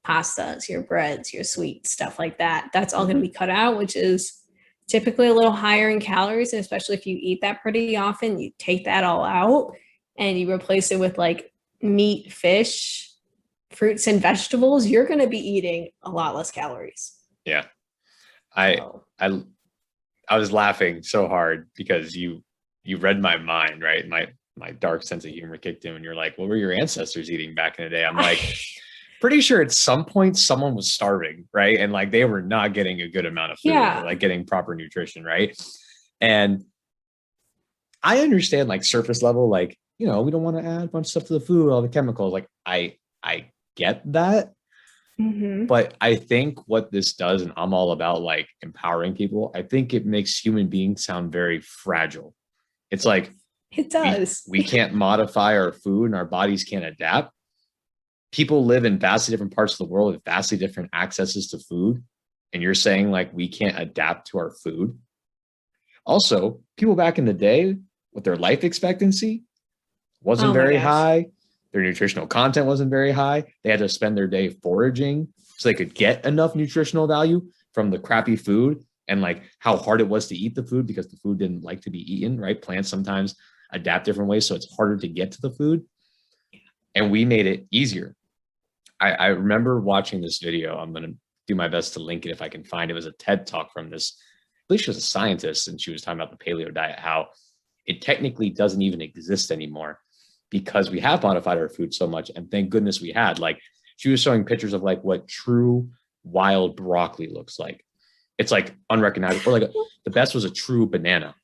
pastas, your breads, your sweets, stuff like that. That's all going to be cut out, which is typically a little higher in calories. And especially if you eat that pretty often, you take that all out and you replace it with like meat, fish, fruits, and vegetables. You're going to be eating a lot less calories. Yeah. I was laughing so hard because you read my mind, right? My dark sense of humor kicked in and you're like, what were your ancestors eating back in the day? I'm like, pretty sure at some point someone was starving, right? And like they were not getting a good amount of food, or like getting proper nutrition, right? And I understand like surface level, like, we don't want to add a bunch of stuff to the food, all the chemicals. Like I get that. Mm-hmm. But I think what this does, and I'm all about like empowering people, I think it makes human beings sound very fragile. It's like, it does. We can't modify our food and our bodies can't adapt. People live in vastly different parts of the world with vastly different accesses to food. And you're saying like we can't adapt to our food. Also, people back in the day with their life expectancy wasn't very high. Their nutritional content wasn't very high. They had to spend their day foraging so they could get enough nutritional value from the crappy food and like how hard it was to eat the food because the food didn't like to be eaten, right? Plants sometimes adapt different ways, so it's harder to get to the food. And we made it easier. I remember watching this video. I'm going to do my best to link it if I can find it. It was a TED talk from this, I believe she was a scientist, and she was talking about the paleo diet, how it technically doesn't even exist anymore because we have modified our food so much. And thank goodness we had. Like she was showing pictures of like what true wild broccoli looks like. It's like unrecognizable. Or like the best was a true banana.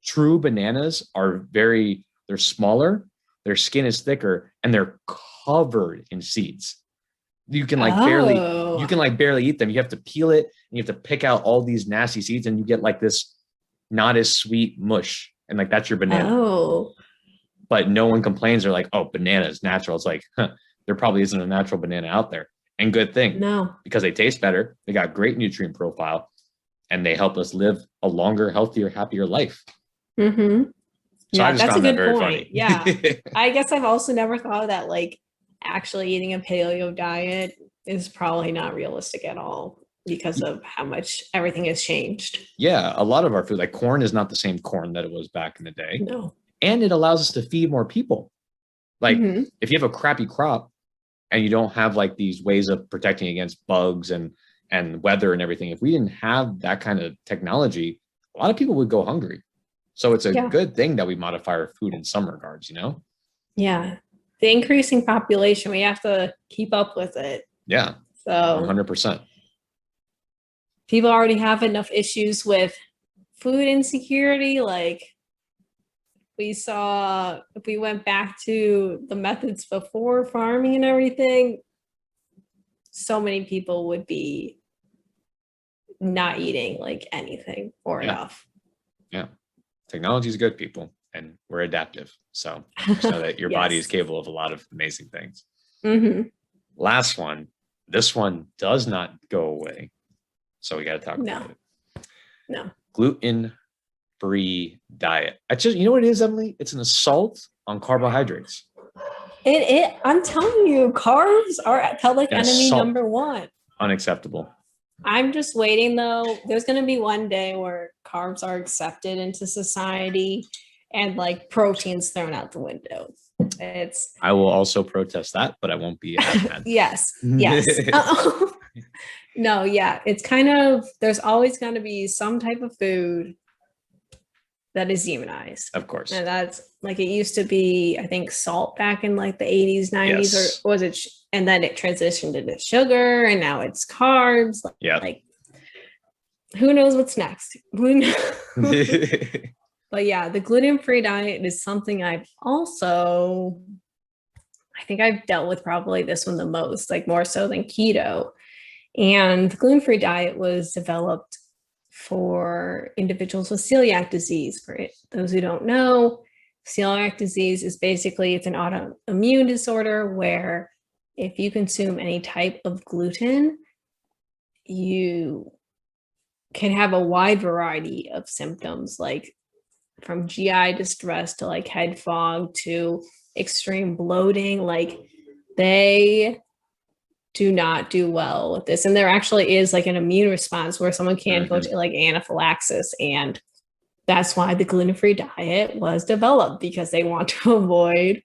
True bananas are they're smaller, their skin is thicker, and they're covered in seeds. You can like barely eat them. You have to peel it and you have to pick out all these nasty seeds and you get like this not as sweet mush. And like, that's your banana. But no one complains. They're like, oh, banana is natural. It's like, there probably isn't a natural banana out there. And good thing. No. Because they taste better. They got great nutrient profile and they help us live a longer, healthier, happier life. Mm-hmm. So I just found that very funny. Yeah. I guess I've also never thought of that, like actually eating a paleo diet is probably not realistic at all because of how much everything has changed. Yeah. A lot of our food, like corn is not the same corn that it was back in the day. No. And it allows us to feed more people. Like if you have a crappy crop and you don't have like these ways of protecting against bugs and weather and everything, if we didn't have that kind of technology, a lot of people would go hungry. So it's a good thing that we modify our food in some regards, Yeah. The increasing population, we have to keep up with it. Yeah. So 100%. People already have enough issues with food insecurity. Like if we went back to the methods before farming and everything, so many people would be not eating like anything or enough. Yeah. Technology is good, people, and we're adaptive. So just know that your body is capable of a lot of amazing things. Mm-hmm. Last one. This one does not go away. So we got to talk about it. No. Gluten-free diet. You know what it is, Emily? It's an assault on carbohydrates. I'm telling you, carbs are public enemy number one. Unacceptable. I'm just waiting though. There's going to be one day where carbs are accepted into society and like protein's thrown out the window. I will also protest that, but I won't be as mad. Yes. No, yeah. It's kind of, there's always going to be some type of food that is demonized. Of course. And that's like, it used to be, I think, salt back in like the 80s, 90s, or was it? And then it transitioned into sugar and now it's carbs. Yeah. Like who knows what's next? Who knows? But yeah, the gluten-free diet is something I think I've dealt with probably this one the most, like more so than keto. And the gluten-free diet was developed for individuals with celiac disease. For those who don't know, celiac disease is basically, it's an autoimmune disorder where if you consume any type of gluten, you can have a wide variety of symptoms, like from GI distress to like head fog to extreme bloating. Like they do not do well with this. And there actually is like an immune response where someone can go to like anaphylaxis. And that's why the gluten-free diet was developed, because they want to avoid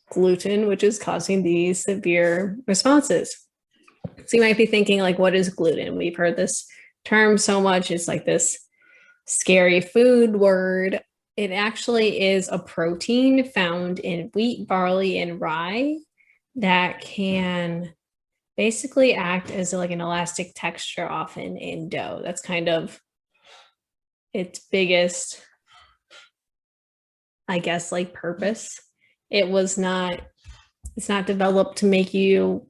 gluten, which is causing these severe responses. So you might be thinking, like, what is gluten? We've heard this term so much. It's like this scary food word. It actually is a protein found in wheat, barley, and rye that can basically act as like an elastic texture often in dough. That's kind of its biggest, I guess, like purpose. It's not developed to make you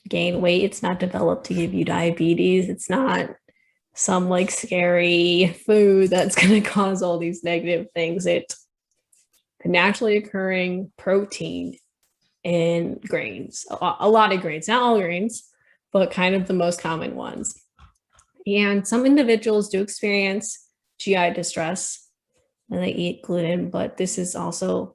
gain weight. It's not developed to give you diabetes. It's not some like scary food that's going to cause all these negative things. It's a naturally occurring protein in grains, a lot of grains, not all grains, but kind of the most common ones. And some individuals do experience GI distress when they eat gluten, but this is also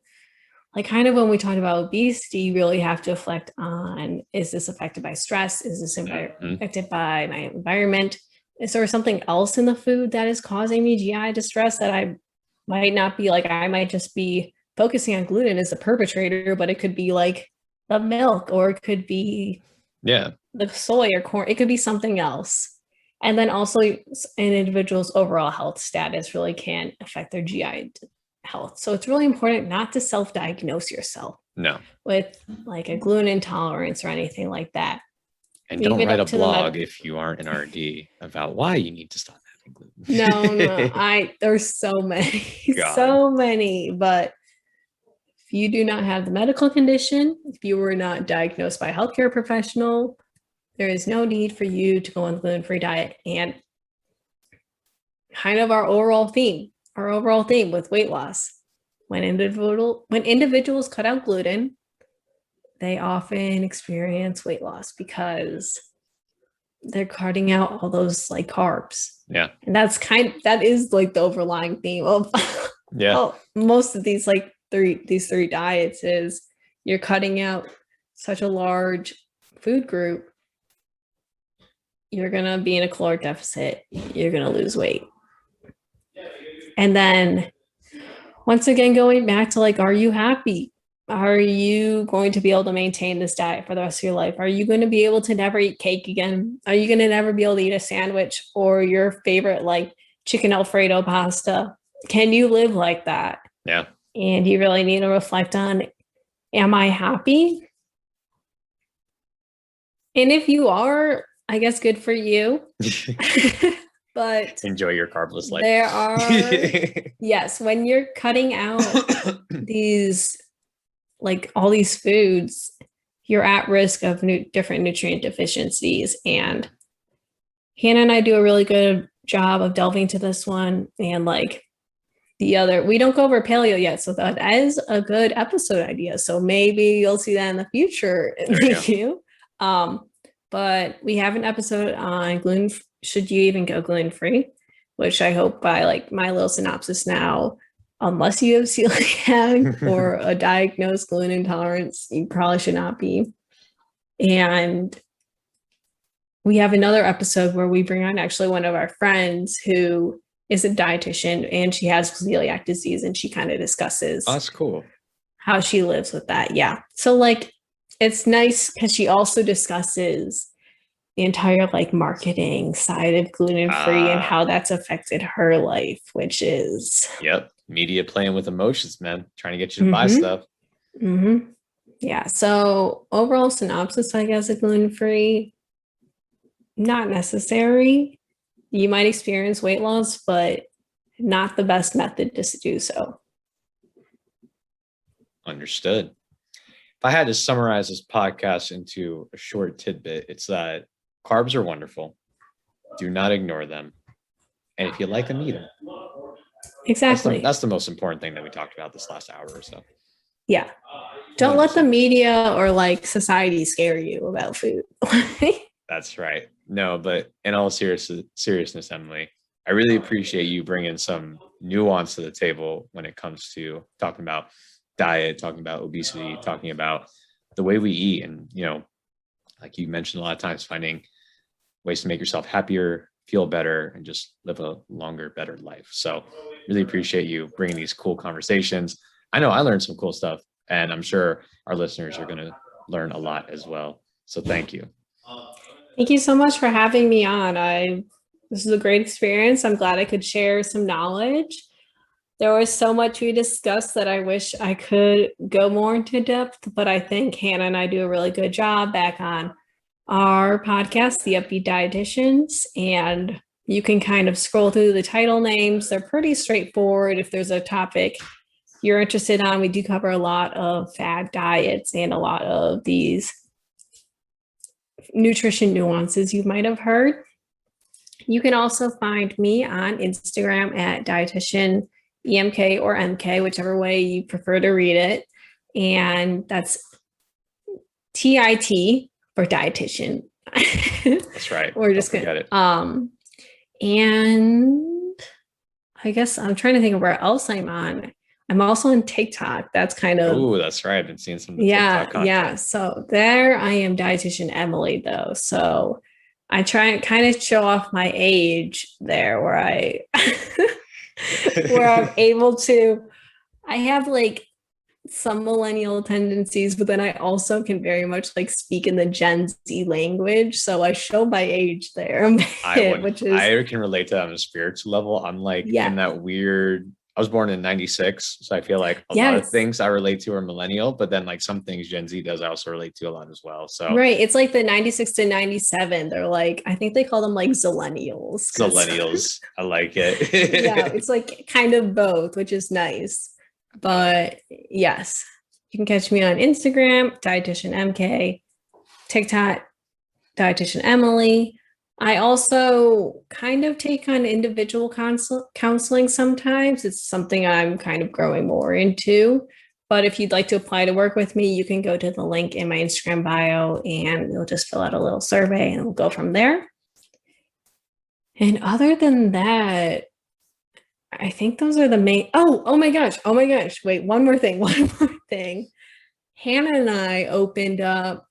like kind of when we talk about obesity, you really have to reflect on, is this affected by stress? Is this affected by my environment? Is there something else in the food that is causing me GI distress that I might not be like, I might just be focusing on gluten as a perpetrator, but it could be like the milk, or it could be the soy or corn. It could be something else. And then also an individual's overall health status really can affect their GI health. So it's really important not to self-diagnose yourself with like a gluten intolerance or anything like that. And don't write a blog if you aren't an RD about why you need to stop having gluten. No, there's so many, so many. But if you do not have the medical condition, if you were not diagnosed by a healthcare professional, there is no need for you to go on the gluten-free diet. And kind of our overall theme with weight loss, when individuals cut out gluten, they often experience weight loss because they're cutting out all those like carbs. Yeah. And that is like the overlying theme of most of these three diets is you're cutting out such a large food group. You're going to be in a caloric deficit. You're going to lose weight. And then once again, going back to like, are you happy? Are you going to be able to maintain this diet for the rest of your life? Are you going to be able to never eat cake again? Are you going to never be able to eat a sandwich or your favorite like chicken Alfredo pasta? Can you live like that? Yeah. And you really need to reflect on, am I happy? And if you are, I guess good for you. But enjoy your carbless life. There are, yes, when you're cutting out these, like all these foods, you're at risk of different nutrient deficiencies. And Hannah and I do a really good job of delving into this one. And like we don't go over paleo yet. So that is a good episode idea. So maybe you'll see that in the future. Thank you. But we have an episode on gluten. Should you even go gluten-free? Which I hope by like my little synopsis now, unless you have celiac or a diagnosed gluten intolerance, you probably should not be. And we have another episode where we bring on actually one of our friends who is a dietitian, and she has celiac disease, and she kind of discusses that's cool how she lives with that. Yeah. So like, it's nice because she also discusses the entire like marketing side of gluten-free and how that's affected her life, which is media playing with emotions, man, trying to get you to buy stuff. Yeah. So overall synopsis, I guess, of gluten-free, not necessary. you might experience weight loss, but not the best method to do so. Understood. If I had to summarize this podcast into a short tidbit, it's that carbs are wonderful. Do not ignore them. And if you like them, eat them. Exactly. That's the most important thing that we talked about this last hour or so. Yeah. Don't 100%. Let the media or like society scare you about food. That's right. No, but in all seriousness, Emily, I really appreciate you bringing some nuance to the table when it comes to talking about diet, talking about obesity, talking about the way we eat. And, you know, like you mentioned a lot of times, finding ways to make yourself happier, feel better, and just live a longer, better life. So really appreciate you bringing these cool conversations. I know I learned some cool stuff, and I'm sure our listeners are going to learn a lot as well. So thank you. Thank you so much for having me on. This is a great experience. I'm glad I could share some knowledge. There was so much we discussed that I wish I could go more into depth, but I think Hannah and I do a really good job back on our podcast, the Up-Beet Dietitians, and you can kind of scroll through the title names. They're pretty straightforward. If there's a topic you're interested in, we do cover a lot of fad diets and a lot of these nutrition nuances you might have heard. You can also find me on Instagram at dietitian EMK or MK, whichever way you prefer to read it. And that's TIT for dietitian. That's right. We're just going to, and I guess I'm trying to think of where else I'm on. I'm also on TikTok. That's kind of. Oh, that's right. I've been seeing some TikTok content. Yeah. So there I am, dietitian Emily, though. So I try and kind of show off my age there where where I'm able to, I have like some millennial tendencies, but then I also can very much like speak in the Gen Z language. So I show my age there. I can relate to that on a spiritual level. I'm like in that weird, I was born in 96. So I feel like a lot of things I relate to are millennial, but then like some things Gen Z does, I also relate to a lot as well. So right. It's like the 96 to 97. They're like, I think they call them like zillennials. Zillennials. I like it. Yeah. It's like kind of both, which is nice. But yes, you can catch me on Instagram, dietitian MK, TikTok, dietitian Emily. I also kind of take on individual counseling sometimes. It's something I'm kind of growing more into. But if you'd like to apply to work with me, you can go to the link in my Instagram bio and you'll just fill out a little survey and we'll go from there. And other than that, I think those are the main. Oh my gosh. Wait, one more thing. Hannah and I opened up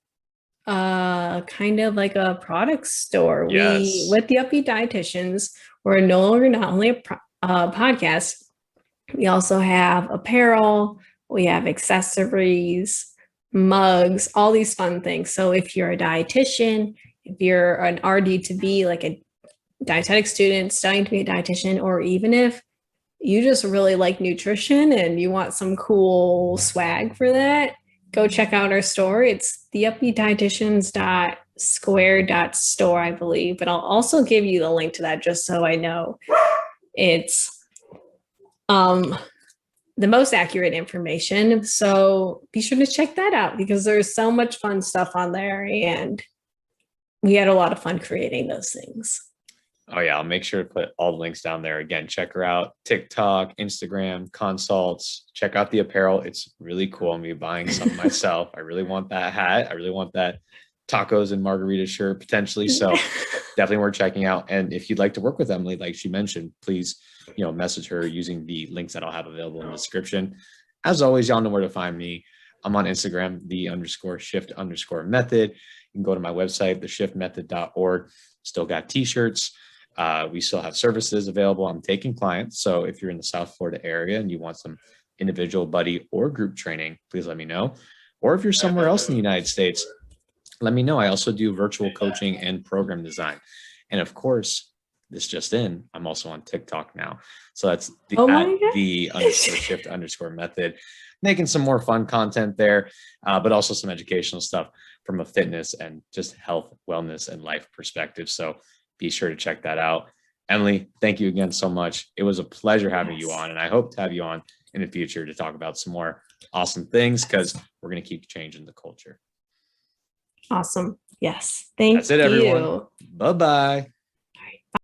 kind of like a product store. Yes. With the Up-Beet Dietitians, we're no longer not only a podcast, we also have apparel, we have accessories, mugs, all these fun things. So if you're a dietitian, if you're an RD to be like a dietetic student studying to be a dietitian, or even if you just really like nutrition and you want some cool swag for that, go check out our store. It's the upbeetdietitians.square.store, I believe, but I'll also give you the link to that just so I know it's the most accurate information. So be sure to check that out because there's so much fun stuff on there and we had a lot of fun creating those things. Oh yeah, I'll make sure to put all the links down there. Again, check her out. TikTok, Instagram, consults. Check out the apparel. It's really cool. I'm gonna be buying some myself. I really want that hat. I really want that tacos and margarita shirt potentially. So definitely worth checking out. And if you'd like to work with Emily, like she mentioned, please, message her using the links that I'll have available in the description. As always, y'all know where to find me. I'm on Instagram, _shift_method. You can go to my website, theshiftmethod.org. Still got t-shirts. We still have services available. I'm taking clients. So if you're in the South Florida area and you want some individual buddy or group training, please let me know. Or if you're somewhere else in the United States, let me know. I also do virtual coaching and program design. And of course, this just in, I'm also on TikTok now. So that's the _shift_method, making some more fun content there, but also some educational stuff from a fitness and just health, wellness, and life perspective. So be sure to check that out. Emily, thank you again so much. It was a pleasure having you on, and I hope to have you on in the future to talk about some more awesome things, because we're going to keep changing the culture. Awesome. Yes. Thank you. That's it, everyone. Bye-bye.